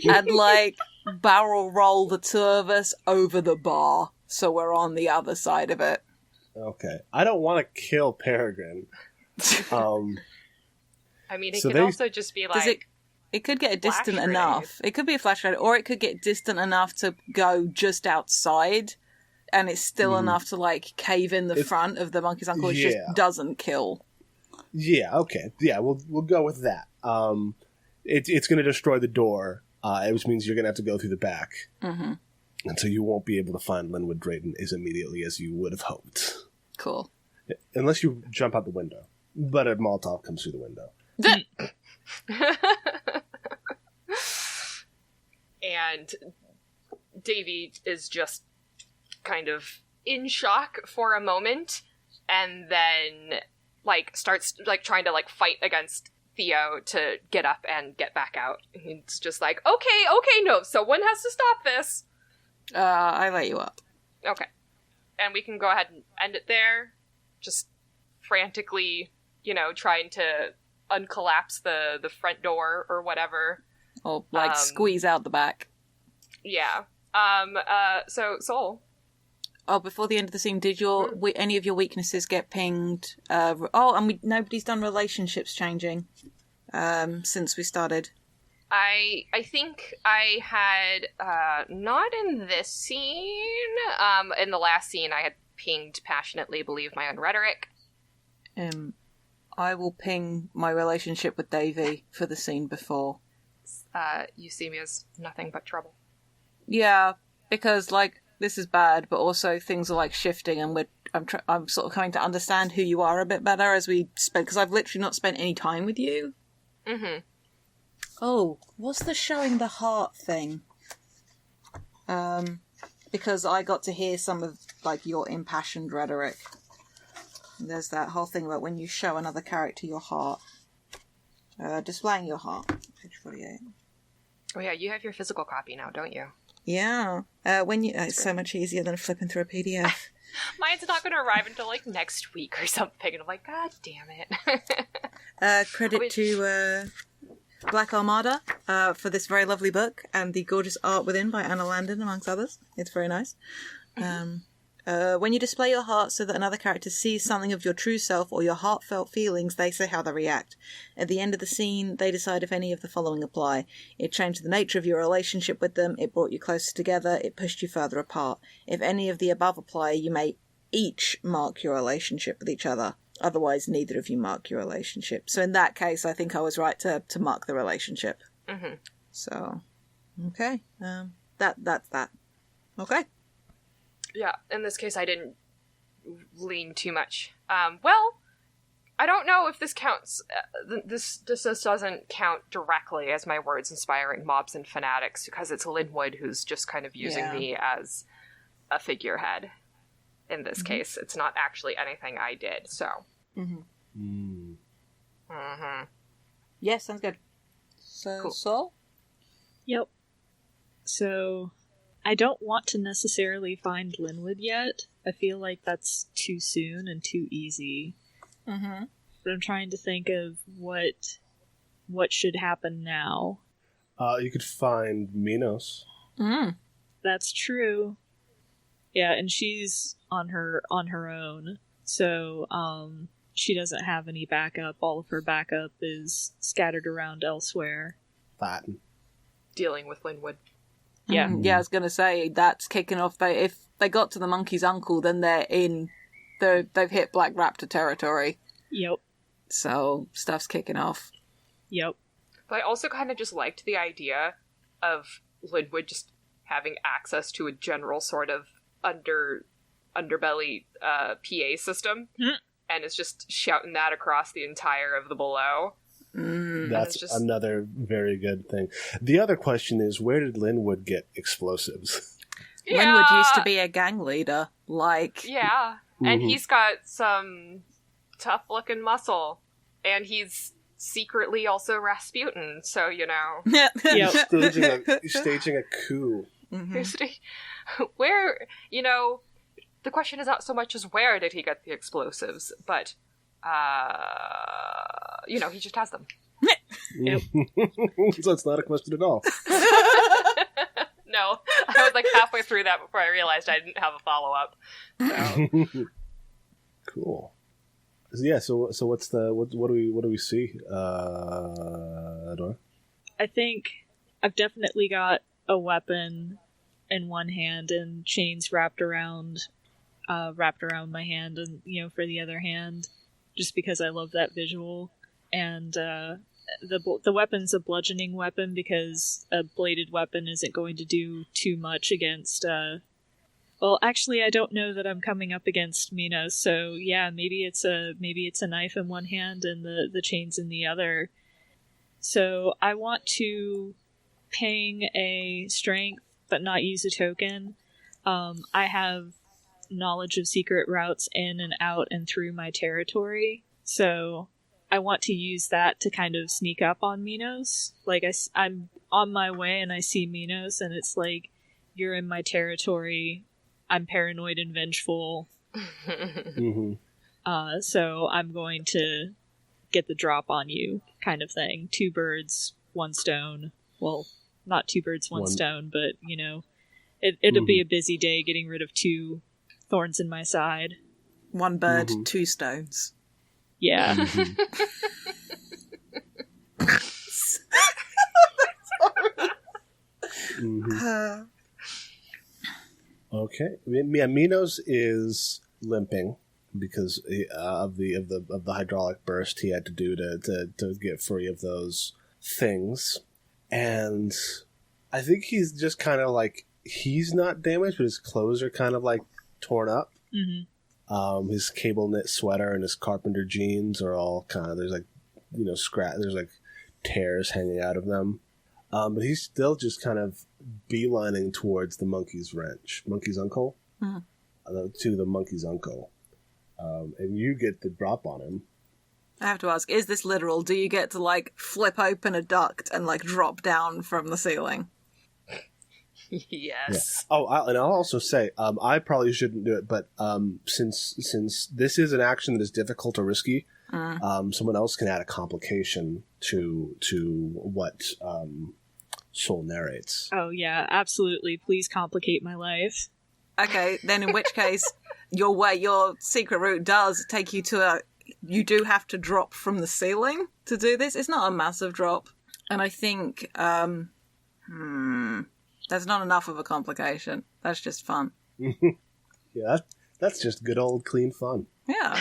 Speaker 3: And, like, barrel roll the two of us over the bar so we're on the other side of it.
Speaker 2: Okay. I don't want to kill Peregrine.
Speaker 4: I mean, it could also just be like...
Speaker 3: It could get distant enough. It could be a flash grenade, or it could get distant enough to go just outside, and it's still enough to, like, cave in the front of the monkey's uncle. It just doesn't kill.
Speaker 2: Yeah, okay. Yeah, we'll go with that. It's going to destroy the door, which means you're going to have to go through the back.
Speaker 3: Mm-hmm.
Speaker 2: And so you won't be able to find Linwood Drayton as immediately as you would have hoped.
Speaker 3: Cool.
Speaker 2: Unless you jump out the window. But a Molotov comes through the window.
Speaker 4: And Davy is just kind of in shock for a moment, and then starts trying to fight against Theo to get up and get back out. It's just like, okay, no, someone has to stop this.
Speaker 3: I let you up.
Speaker 4: Okay. And we can go ahead and end it there. Just frantically, trying to uncollapse the front door or whatever.
Speaker 3: Or, squeeze out the back.
Speaker 4: Yeah. So, Sol.
Speaker 3: Oh, before the end of the scene, did any of your weaknesses get pinged? Nobody's done relationships changing since we started.
Speaker 4: I think I had, not in this scene, in the last scene I had pinged passionately believe my own rhetoric.
Speaker 3: I will ping my relationship with Davey for the scene before.
Speaker 4: You see me as nothing but trouble.
Speaker 3: Yeah, because, this is bad, but also things are, shifting, and I'm sort of coming to understand who you are a bit better as we spend, because I've literally not spent any time with you.
Speaker 4: Mm-hmm.
Speaker 3: Oh, what's the showing the heart thing? Because I got to hear some of, like, your impassioned rhetoric. There's that whole thing about when you show another character your heart. Displaying your heart. Page 48.
Speaker 4: Oh yeah, you have your physical copy now, don't you?
Speaker 3: Yeah. It's so much easier than flipping through a PDF.
Speaker 4: Mine's not going to arrive until, like, next week or something, and I'm like, God damn it.
Speaker 3: Credit to Black Armada for this very lovely book and the gorgeous art within by Anna Landon, amongst others. It's very nice. When you display your heart so that another character sees something of your true self or your heartfelt feelings, they say how they react. At the end of the scene, they decide if any of the following apply. It changed the nature of your relationship with them, it brought you closer together, it pushed you further apart. If any of the above apply, you may each mark your relationship with each other. Otherwise, neither of you mark your relationship. So in that case, I think I was right to mark the relationship.
Speaker 4: Mm-hmm.
Speaker 3: So, okay. That's that. Okay.
Speaker 4: Yeah, in this case I didn't lean too much. Well, I don't know if this counts. This doesn't count directly as my words inspiring mobs and fanatics, because it's Linwood who's just kind of using me as a figurehead. In this case, it's not actually anything I did, so.
Speaker 3: Yeah, sounds good. So,
Speaker 4: Cool.
Speaker 3: Saul?
Speaker 1: Yep. So, I don't want to necessarily find Linwood yet. I feel like that's too soon and too easy.
Speaker 3: Mm-hmm.
Speaker 1: But I'm trying to think of what should happen now.
Speaker 2: You could find Minos.
Speaker 1: That's true. Yeah, and she's on her own. So, she doesn't have any backup. All of her backup is scattered around elsewhere.
Speaker 2: Fatten.
Speaker 4: Dealing with Linwood.
Speaker 1: Yeah.
Speaker 3: Yeah, I was going to say, that's kicking off. If they got to the monkey's uncle, then they've hit Black Raptor territory.
Speaker 1: Yep.
Speaker 3: So, stuff's kicking off.
Speaker 1: Yep.
Speaker 4: But I also kind of just liked the idea of Linwood just having access to a general sort of underbelly PA system, and is just shouting that across the entire of the below.
Speaker 2: That's
Speaker 4: just
Speaker 2: another very good thing. The other question is, where did Linwood get explosives?
Speaker 4: Yeah.
Speaker 3: Linwood used to be a gang leader, like...
Speaker 4: Yeah, and he's got some tough-looking muscle, and he's secretly also Rasputin, so, you know.
Speaker 2: He's staging a coup.
Speaker 4: Where, you know, the question is not so much as where did he get the explosives, but, you know, he just has them.
Speaker 1: Yep.
Speaker 2: So it's not a question at all.
Speaker 4: No, I was like halfway through that before I realized I didn't have a follow-up. So.
Speaker 2: Cool. Yeah, so what do we see? Dora?
Speaker 1: I think I've definitely got a weapon in one hand and chains wrapped around my hand, and for the other hand, just because I love that visual. And the weapon's a bludgeoning weapon because a bladed weapon isn't going to do too much against. Well, actually, I don't know that I'm coming up against Minos, so yeah, maybe it's a knife in one hand and the chains in the other. So I want to ping a strength, but not use a token. I have knowledge of secret routes in and out and through my territory, so I want to use that to kind of sneak up on Minos. Like, I'm on my way and I see Minos, and it's like, you're in my territory, I'm paranoid and vengeful. So I'm going to get the drop on you, kind of thing. 2 birds, 1 stone. Well, not 2 birds, one stone, but, it'll be a busy day getting rid of 2 thorns in my side.
Speaker 3: 1 bird, 2 stones.
Speaker 1: Yeah.
Speaker 2: Okay. Yeah, Minos is limping because of the hydraulic burst he had to do to get free of those things, and I think he's just kind of like, he's not damaged, but his clothes are kind of like torn up. His cable knit sweater and his carpenter jeans are all kind of, there's like, there's like tears hanging out of them. But he's still just kind of beelining towards the monkey's uncle, to the monkey's uncle. And you get the drop on him.
Speaker 3: I have to ask, is this literal? Do you get to, like, flip open a duct and, like, drop down from the ceiling?
Speaker 4: Yes.
Speaker 2: Yeah. Oh, and I'll also say, I probably shouldn't do it, but since this is an action that is difficult or risky, someone else can add a complication to what Soul narrates.
Speaker 1: Oh yeah, absolutely. Please complicate my life.
Speaker 3: Okay, then in which case, your secret route does take you to you do have to drop from the ceiling to do this. It's not a massive drop, and I think there's not enough of a complication. That's just fun.
Speaker 2: Yeah, that's just good old clean fun.
Speaker 3: Yeah.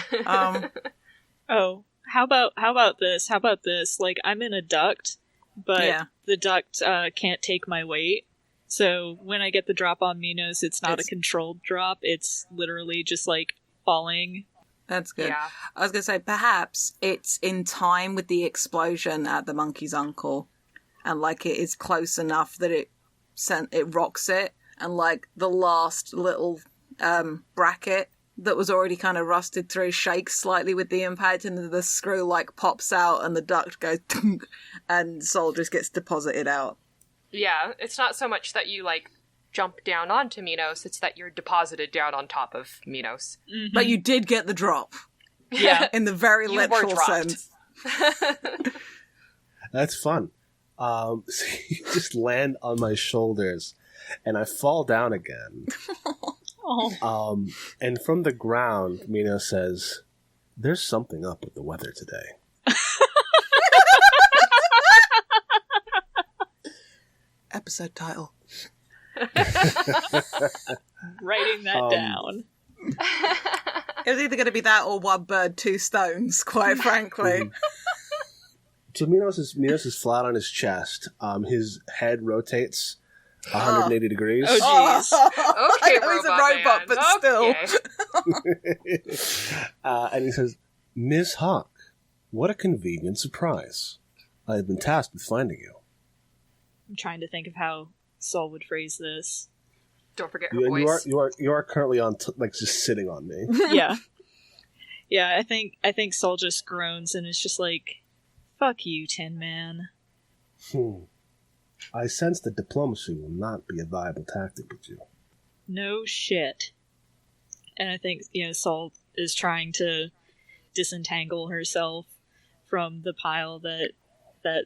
Speaker 1: Oh, how about this? Like, I'm in a duct, but the duct can't take my weight. So when I get the drop on Minos, it's not a controlled drop. It's literally just, like, falling.
Speaker 3: That's good.
Speaker 4: Yeah.
Speaker 3: I was going to say, perhaps it's in time with the explosion at the monkey's uncle. And, like, it is close enough that it rocks it. And, like, the last little bracket that was already kind of rusted through shakes slightly with the impact, and the screw, like, pops out and the duct goes and Soul just gets deposited out.
Speaker 4: Yeah, it's not so much that you, like, jump down onto Minos, it's that you're deposited down on top of Minos.
Speaker 3: Mm-hmm. But you did get the drop.
Speaker 1: Yeah.
Speaker 3: In the very literal sense.
Speaker 2: That's fun. So you just land on my shoulders, and I fall down again. And from the ground, Minos says, "There's something up with the weather today."
Speaker 3: Episode title.
Speaker 1: Writing that down.
Speaker 3: It was either going to be that or one bird, two stones, quite frankly.
Speaker 2: So Minos is flat on his chest. His head rotates 180 degrees.
Speaker 1: Oh, jeez.
Speaker 4: Okay,
Speaker 3: he's a robot, but still.
Speaker 2: And he says, "Miss Hawk, what a convenient surprise. I have been tasked with finding you."
Speaker 1: I'm trying to think of how Saul would phrase this.
Speaker 4: Don't forget her voice.
Speaker 2: You are currently on just sitting on me.
Speaker 1: Yeah. Yeah, I think Saul just groans and is just like, "Fuck you, Tin Man."
Speaker 2: I sense that diplomacy will not be a viable tactic with you.
Speaker 1: No shit. And I think, Saul is trying to disentangle herself from the pile that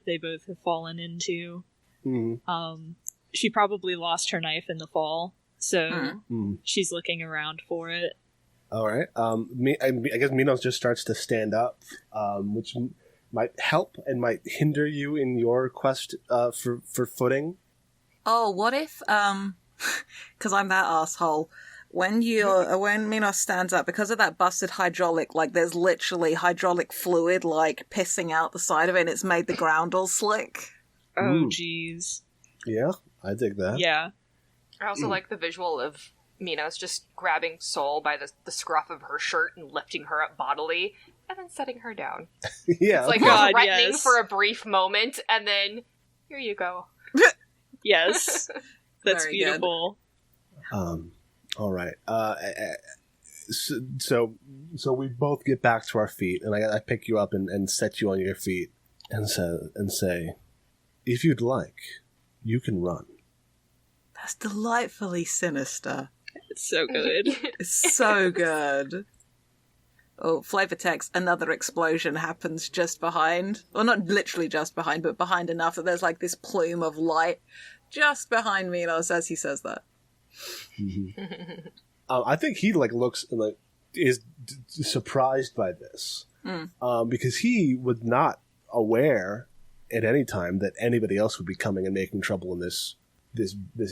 Speaker 1: they both have fallen into. Mm-hmm. She probably lost her knife in the fall, so she's looking around for it.
Speaker 2: All right. I guess Minos just starts to stand up, which might help and might hinder you in your quest for footing.
Speaker 3: Oh, what if, because I'm that asshole, when Minos stands up, because of that busted hydraulic, like, there's literally hydraulic fluid, like, pissing out the side of it, and it's made the ground all slick.
Speaker 1: Oh, jeez.
Speaker 2: Yeah, I dig that.
Speaker 1: Yeah.
Speaker 4: I also like the visual of Minos just grabbing Soul by the scruff of her shirt and lifting her up bodily, and then setting her down.
Speaker 2: Yeah.
Speaker 4: It's like threatening for a brief moment, and then, here you go.
Speaker 1: Yes. That's
Speaker 3: Very
Speaker 1: beautiful.
Speaker 2: Good. All right. So we both get back to our feet, and I pick you up and set you on your feet, and say, "If you'd like, you can run."
Speaker 3: That's delightfully sinister.
Speaker 1: It's so good.
Speaker 3: It's so good. Oh, flavor text, another explosion happens just behind. Well, not literally just behind, but behind enough that there's like this plume of light just behind Minos as he says that.
Speaker 2: Mm-hmm. I think he looks and is surprised by this because he was not aware at any time that anybody else would be coming and making trouble in this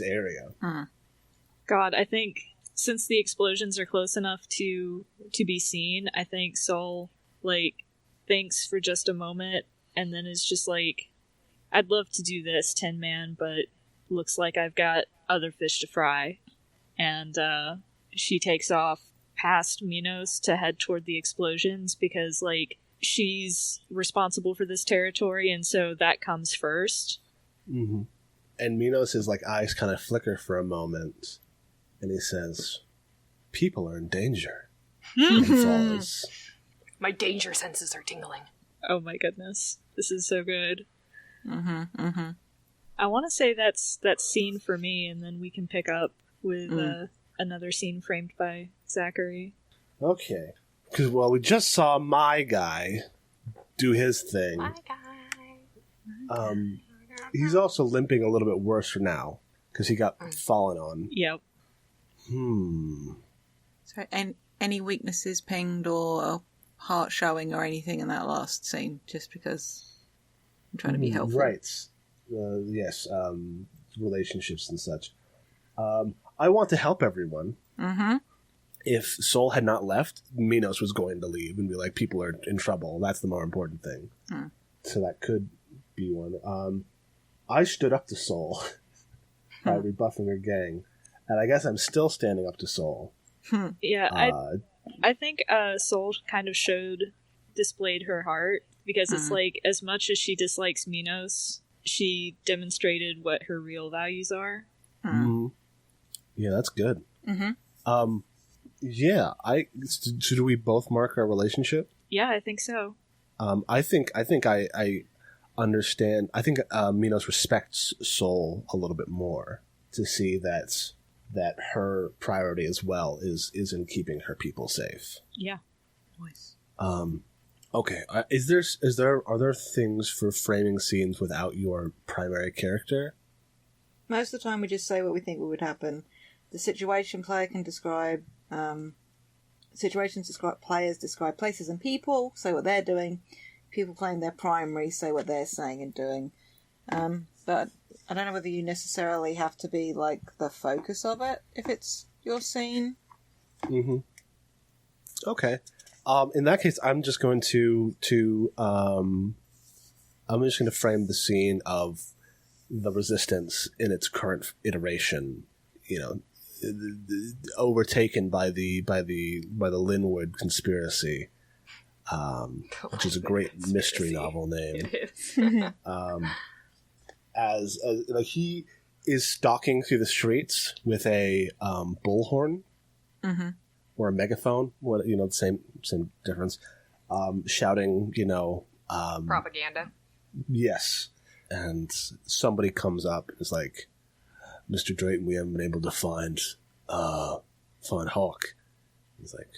Speaker 2: area.
Speaker 1: God, I think since the explosions are close enough to be seen, I think Saul thinks for just a moment and then is just like, "I'd love to do this, Tin Man, but looks like I've got other fish to fry." And she takes off past Minos to head toward the explosions because, like, she's responsible for this territory, and so that comes first.
Speaker 2: Mm-hmm. And Minos' like eyes kind of flicker for a moment, and he says, "People are in danger." And he follows.
Speaker 4: My danger senses are tingling.
Speaker 1: Oh my goodness. This is so good.
Speaker 3: Mm-hmm, mm-hmm.
Speaker 1: I want to say that's scene for me, and then we can pick up with another scene framed by Zachary.
Speaker 2: Okay. Because, well, we just saw my guy do his thing.
Speaker 4: My guy.
Speaker 2: He's also limping a little bit worse for now, because he got fallen on.
Speaker 1: Yep.
Speaker 3: So, any weaknesses pinged or heart showing or anything in that last scene, just because I'm trying to be helpful.
Speaker 2: Right. Yes, relationships and such. I want to help everyone.
Speaker 3: Mm-hmm.
Speaker 2: If Sol had not left, Minos was going to leave and be like, people are in trouble. That's the more important thing. So that could be one. I stood up to Sol by rebuffing her gang. And I guess I'm still standing up to Sol.
Speaker 1: Yeah, I think Sol kind of displayed her heart, because it's like, as much as she dislikes Minos, she demonstrated what her real values are.
Speaker 2: Mm-hmm. Yeah, that's good.
Speaker 3: Mm-hmm.
Speaker 2: Yeah, so do we both mark our relationship?
Speaker 1: Yeah, I think so.
Speaker 2: I think I understand. I think Minos respects Sol a little bit more, to see that her priority as well is in keeping her people safe.
Speaker 1: Yeah.
Speaker 3: Nice.
Speaker 2: Okay. Are there things for framing scenes without your primary character?
Speaker 5: Most of the time we just say what we think would happen. The situation player can describe players describe places and people, say what they're doing. People playing their primary say what they're saying and doing. But I don't know whether you necessarily have to be like the focus of it if it's your scene.
Speaker 2: Mm-hmm. Okay. In that case, I'm just going to frame the scene of the Resistance in its current iteration. You know, overtaken by the Linwood conspiracy, which is a great mystery novel name.
Speaker 4: It is.
Speaker 2: As like he is stalking through the streets with a bullhorn or a megaphone, the same difference, shouting,
Speaker 4: Propaganda.
Speaker 2: Yes, and somebody comes up and is like, "Mr. Drayton, we haven't been able to find Hawk." He's like,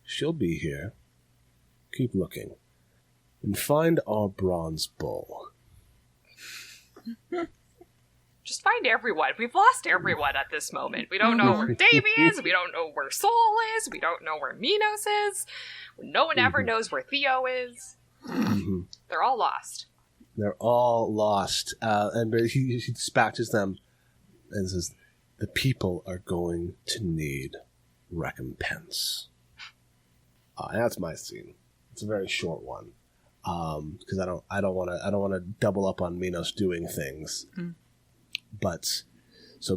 Speaker 2: "She'll be here. Keep looking. And find our bronze bull."
Speaker 4: Just find everyone. We've lost everyone at this moment. We don't know where Davy is. We don't know where Sol is. We don't know where Minos is. No one ever knows where Theo is. They're all lost.
Speaker 2: They're all lost. And he dispatches them and says, "The people are going to need recompense." And that's my scene. It's a very short one, because I don't want to double up on Minos doing things. But so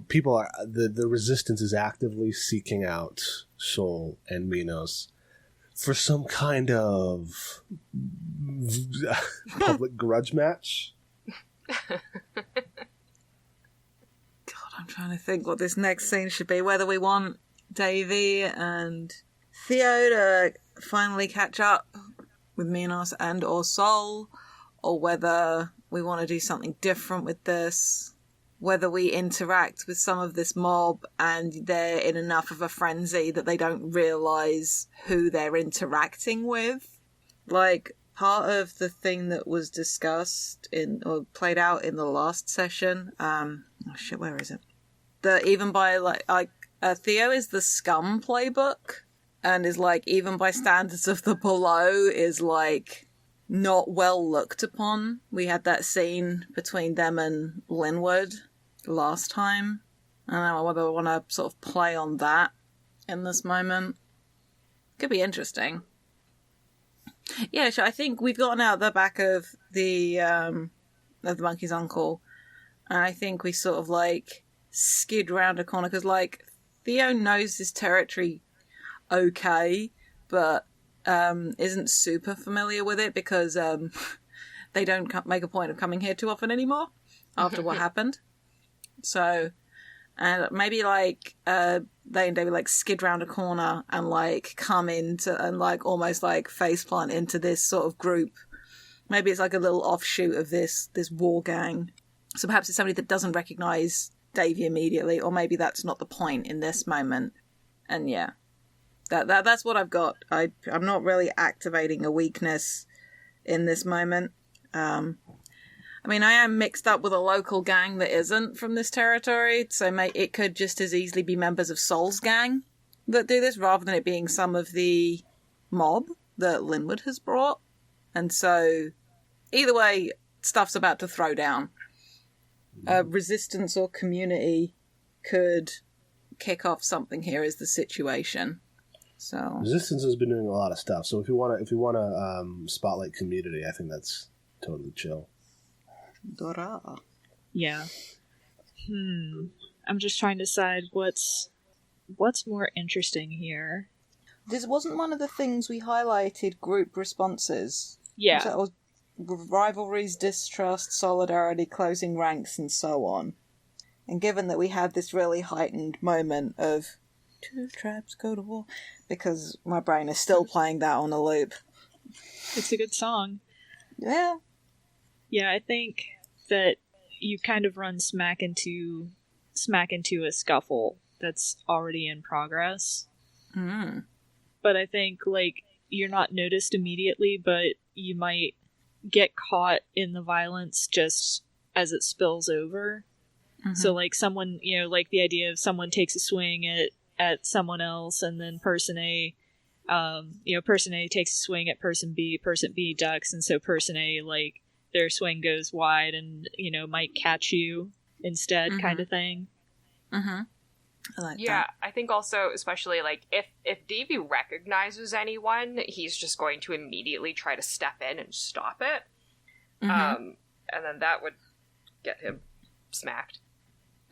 Speaker 2: people are the Resistance is actively seeking out Sol and Minos for some kind of public grudge match.
Speaker 3: God, I'm trying to think what this next scene should be. Whether we want Davy and Theo to finally catch up with Minos and or Sol, or whether we want to do something different with this. Whether we interact with some of this mob and they're in enough of a frenzy that they don't realise who they're interacting with. Like, part of the thing that was discussed or played out in the last session, where is it? Even by, Theo is the scum playbook, and is, even by standards of the below, is, not well looked upon. We had that scene between them and Linwood last time. I don't know whether I want to sort of play on that in this moment. Could be interesting. Yeah, so I think we've gotten out the back of the monkey's uncle, and I think we sort of skid round a corner, because Theo knows this territory okay, but isn't super familiar with it because they don't make a point of coming here too often anymore after what happened. So, and maybe like they and David like skid round a corner and like come into and like almost like faceplant into this sort of group. Maybe it's like a little offshoot of this war gang. So perhaps it's somebody that doesn't recognise Davy immediately, or maybe that's not the point in this moment. And yeah, that's what I've got. I'm not really activating a weakness in this moment. I mean, I am mixed up with a local gang that isn't from this territory, so it could just as easily be members of Sol's gang that do this, rather than it being some of the mob that Linwood has brought. And so, either way, stuff's about to throw down. Resistance or community could kick off something here is the situation. So
Speaker 2: Resistance has been doing a lot of stuff. So if you want to spotlight community, I think that's totally chill.
Speaker 5: Dora.
Speaker 1: Yeah. I'm just trying to decide what's more interesting here.
Speaker 5: This wasn't one of the things we highlighted group responses.
Speaker 1: Yeah.
Speaker 5: So it was rivalries, distrust, solidarity, closing ranks, and so on. And given that we had this really heightened moment of two tribes go to war, because my brain is still playing that on a loop.
Speaker 1: It's a good song.
Speaker 5: Yeah.
Speaker 1: Yeah, I think that you kind of run smack into a scuffle that's already in progress.
Speaker 3: Mm.
Speaker 1: But I think, like, you're not noticed immediately, but you might get caught in the violence just as it spills over.
Speaker 3: Mm-hmm.
Speaker 1: So, like, someone, like the idea of someone takes a swing at someone else, and then person A takes a swing at person B ducks, and so person A, like, their swing goes wide and, might catch you instead, kind of thing.
Speaker 3: Mm-hmm. I like
Speaker 4: Yeah,
Speaker 3: that.
Speaker 4: I think also, especially, like, if Davy recognizes anyone, he's just going to immediately try to step in and stop it. And then that would get him smacked.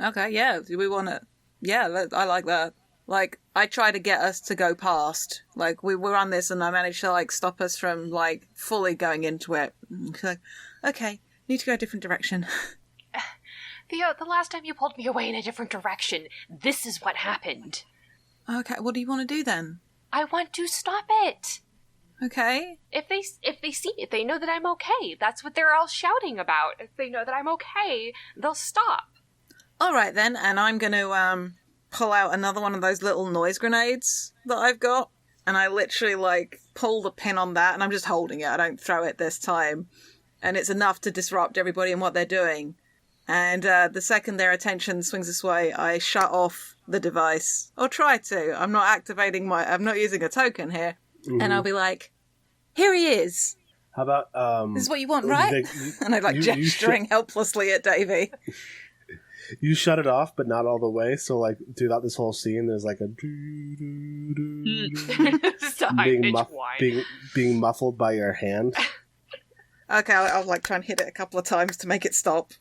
Speaker 3: Okay, yeah, do we want to... Yeah, I like that. Like, I try to get us to go past. Like, we were on this and I managed to, like, stop us from, like, fully going into it. Like, okay, need to go a different direction.
Speaker 4: Theo, the last time you pulled me away in a different direction, this is what happened.
Speaker 3: Okay, what do you want to do then?
Speaker 4: I want to stop it.
Speaker 3: Okay.
Speaker 4: If they know that I'm okay, that's what they're all shouting about. If they know that I'm okay, they'll stop.
Speaker 3: All right then, and I'm going to pull out another one of those little noise grenades that I've got, and I literally like pull the pin on that, and I'm just holding it. I don't throw it this time, and it's enough to disrupt everybody and what they're doing. And the second their attention swings this way, I shut off the device, or try to. I'm not using a token here, and I'll be like, "Here he is."
Speaker 2: How about
Speaker 3: This is what you want, right? And I'm like gesturing helplessly at Davy.
Speaker 2: You shut it off, but not all the way. So, like, throughout this whole scene, there's like a being muffled by your hand.
Speaker 3: Okay, I'll like try and hit it a couple of times to make it stop.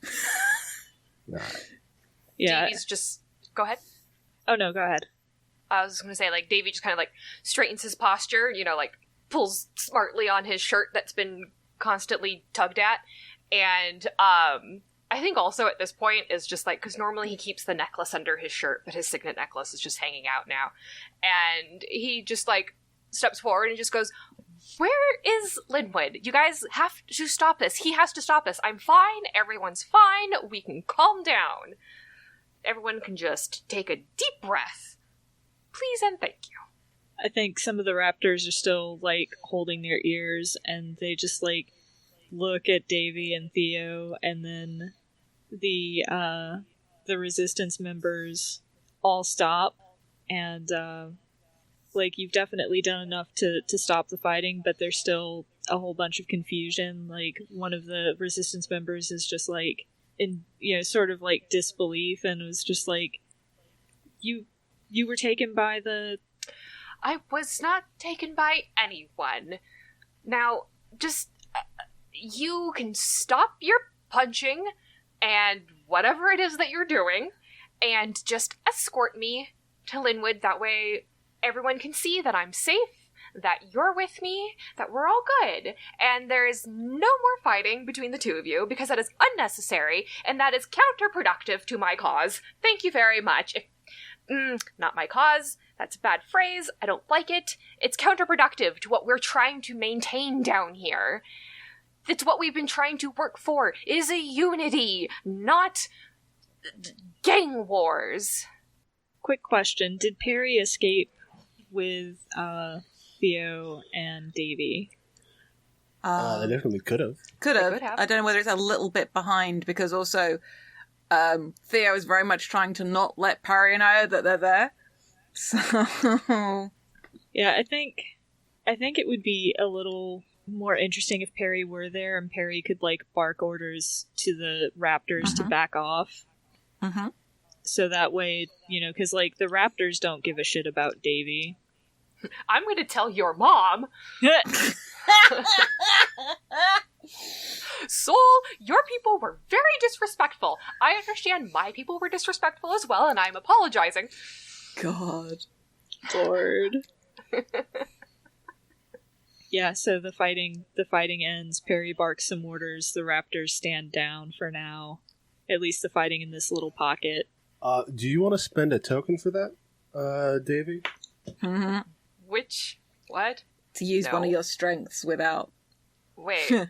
Speaker 1: Yeah.
Speaker 4: Davy's just... Go ahead.
Speaker 1: Oh, no, go ahead.
Speaker 4: I was going to say, like, Davy just kind of, like, straightens his posture, like, pulls smartly on his shirt that's been constantly tugged at. And, I think also at this point is just, like, because normally he keeps the necklace under his shirt, but his signet necklace is just hanging out now. And he just, like, steps forward and just goes, "Where is Linwood? You guys have to stop this. He has to stop this. I'm fine. Everyone's fine. We can calm down. Everyone can just take a deep breath. Please and thank you."
Speaker 1: I think some of the raptors are still, like, holding their ears, and they just, like, look at Davy and Theo, and then the resistance members all stop, and like, you've definitely done enough to stop the fighting, but there's still a whole bunch of confusion. Like, one of the resistance members is just, like, in, sort of, like, disbelief, and was just like, you were taken by the...
Speaker 4: I was not taken by anyone. Now, just... you can stop your punching and whatever it is that you're doing and just escort me to Linwood. That way everyone can see that I'm safe, that you're with me, that we're all good, and there is no more fighting between the two of you, because that is unnecessary, and that is counterproductive to my cause. Thank you very much. Not my cause. That's a bad phrase. I don't like it. It's counterproductive to what we're trying to maintain down here. It's what we've been trying to work for, is a unity, not gang wars.
Speaker 1: Quick question. Did Perry escape with Theo and Davy?
Speaker 2: They definitely could have.
Speaker 3: Could have. I don't know whether it's a little bit behind, because also Theo is very much trying to not let Perry know that they're there. So
Speaker 1: yeah, I think it would be a little more interesting if Perry were there and Perry could like bark orders to the raptors to back off. So that way, you know, because like the raptors don't give a shit about Davy.
Speaker 4: I'm going to tell your mom. Soul, your people were very disrespectful. I understand my people were disrespectful as well, and I'm apologizing.
Speaker 3: God.
Speaker 1: Lord. Yeah, so the fighting ends. Perry barks some orders. The raptors stand down for now. At least the fighting in this little pocket.
Speaker 2: Do you want to spend a token for that, Davy?
Speaker 4: Which? What?
Speaker 3: To use one of your strengths without...
Speaker 4: Wait.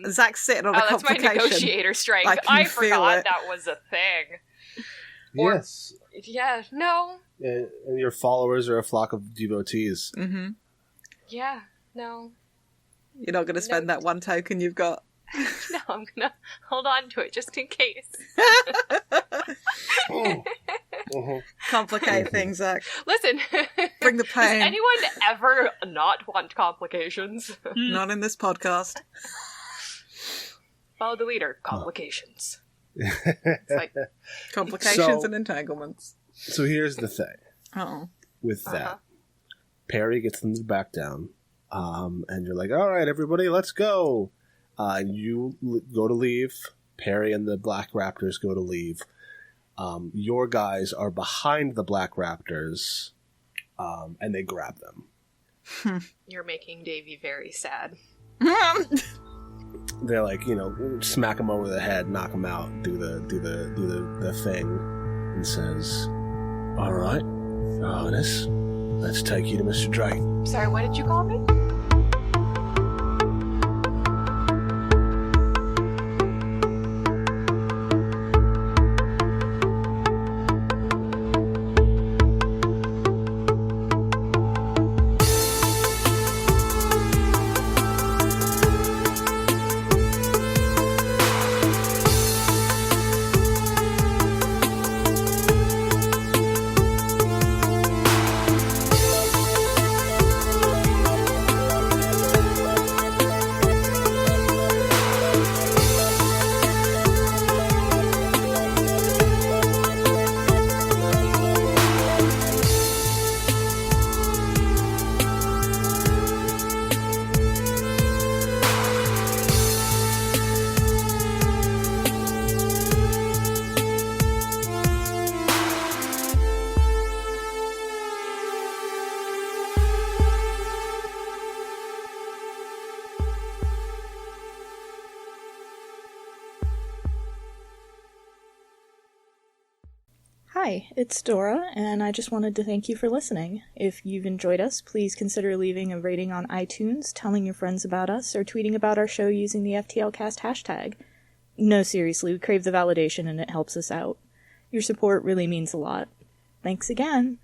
Speaker 3: Zach's sitting on a
Speaker 4: that's my negotiator strength. I forgot that was a thing.
Speaker 2: Yes.
Speaker 4: Yeah, no.
Speaker 2: And your followers are a flock of devotees.
Speaker 4: Yeah, no.
Speaker 3: You're not going to spend that one token you've got?
Speaker 4: No, I'm going to hold on to it just in case.
Speaker 3: Complicate things, Zach.
Speaker 4: Listen.
Speaker 3: Bring the pain.
Speaker 4: Does anyone ever not want complications?
Speaker 3: Not in this podcast.
Speaker 4: Follow the leader. Complications.
Speaker 3: It's like complications and entanglements.
Speaker 2: So here's the thing. With that, Perry gets them to back down, and you're like, all right, everybody, let's go. And you go to leave. Perry and the Black Raptors go to leave. Your guys are behind the Black Raptors, and they grab them.
Speaker 4: You're making Davy very sad.
Speaker 2: They're like, you know, smack him over the head, knock him out, do the thing, and says, "All right, Honest, let's take you to Mr. Drake."
Speaker 4: Sorry, what did you call me?
Speaker 1: Hi, it's Dora, and I just wanted to thank you for listening. If you've enjoyed us, please consider leaving a rating on iTunes, telling your friends about us, or tweeting about our show using the FTLcast hashtag. No, seriously, we crave the validation and it helps us out. Your support really means a lot. Thanks again!